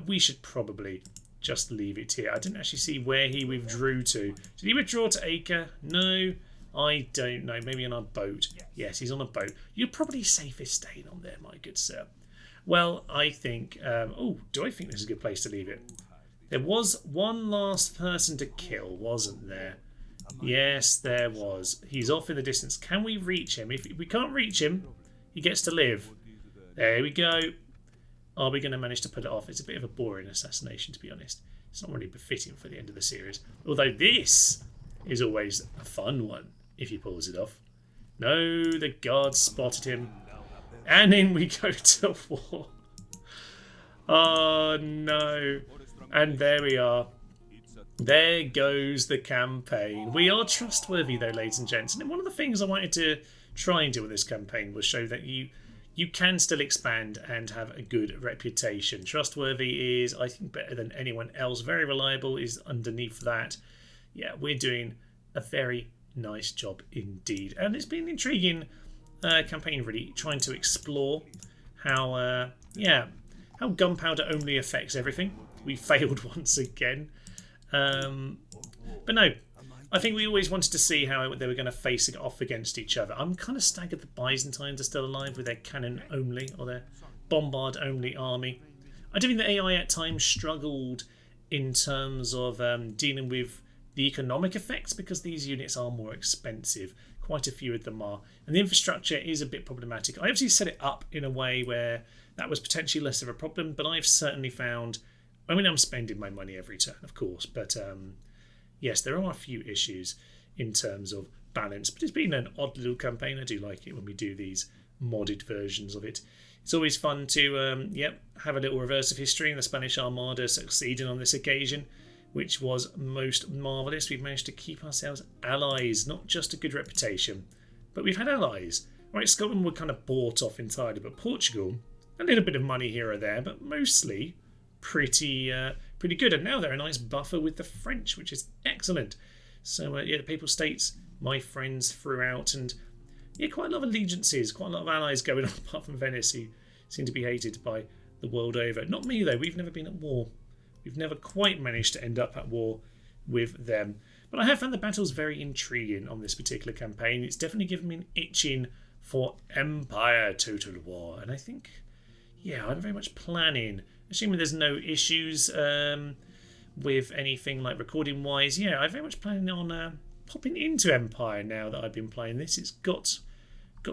We should probably just leave it here. I didn't actually see where he withdrew to. Did he withdraw to Acre? No, I don't know. Maybe on a boat. Yes, he's on a boat. You're probably safest staying on there, my good sir. Well, I think... do I think this is a good place to leave it? There was one last person to kill, wasn't there? Yes, there was. He's off in the distance. Can we reach him? If we can't reach him, he gets to live. There we go. Are we going to manage to pull it off? It's a bit of a boring assassination, to be honest. It's not really befitting for the end of the series. Although this is always a fun one, if he pulls it off. No, the guards spotted him. And in we go to war. Oh, no. And there we are. There goes the campaign. We are trustworthy, though, ladies and gents. And one of the things I wanted to try and do with this campaign was show that you can still expand and have a good reputation. Trustworthy is, I think, better than anyone else. Very reliable is underneath that. Yeah, we're doing a very nice job indeed. And it's been an intriguing campaign, really, trying to explore how gunpowder only affects everything. We failed once again. But no, I think we always wanted to see how they were going to face it off against each other. I'm kind of staggered the Byzantines are still alive with their cannon only or their bombard only army. I do think the AI at times struggled in terms of dealing with the economic effects because these units are more expensive. Quite a few of them are. And the infrastructure is a bit problematic. I obviously set it up in a way where that was potentially less of a problem, but I've certainly found... I mean, I'm spending my money every turn, of course, but yes, there are a few issues in terms of balance, but it's been an odd little campaign. I do like it when we do these modded versions of it. It's always fun to have a little reverse of history, and the Spanish Armada succeeding on this occasion, which was most marvellous. We've managed to keep ourselves allies, not just a good reputation, but we've had allies. Right, Scotland were kind of bought off entirely, but Portugal, a little bit of money here or there, but mostly... pretty good, and now they're a nice buffer with the French, which is excellent. So the Papal States, my friends throughout, and quite a lot of allegiances, quite a lot of allies going on apart from Venice, who seem to be hated by the world over. Not me though, we've never been at war. We've never quite managed to end up at war with them. But I have found the battles very intriguing on this particular campaign. It's definitely given me an itching for Empire Total War, and I think, I'm very much planning, assuming there's no issues with anything like recording wise, I'm very much planning on popping into Empire now that I've been playing this. It's got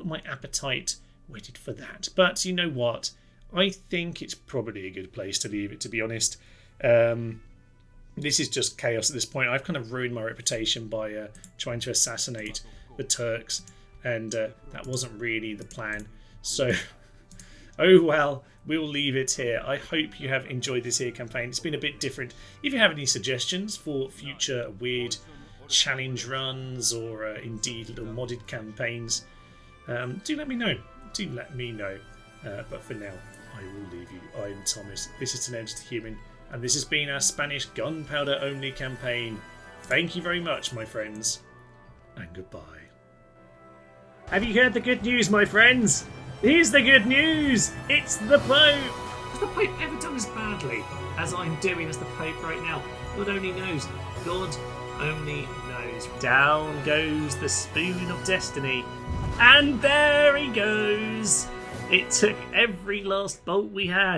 my appetite whetted for that. But you know what? I think it's probably a good place to leave it, to be honest. This is just chaos at this point. I've kind of ruined my reputation by trying to assassinate the Turks, and that wasn't really the plan. So, oh well. We'll leave it here. I hope you have enjoyed this here campaign. It's been a bit different. If you have any suggestions for future weird challenge runs or indeed little modded campaigns, do let me know. do let me know. But for now, I will leave you. I'm Thomas. This is An Edge to Human, and this has been our Spanish Gunpowder only campaign. Thank you very much, my friends, and goodbye. Have you heard the good news, my friends? Here's the good news! It's the Pope! Has the Pope ever done as badly as I'm doing as the Pope right now? God only knows. God only knows. Down goes the spoon of destiny. And there he goes! It took every last bolt we had.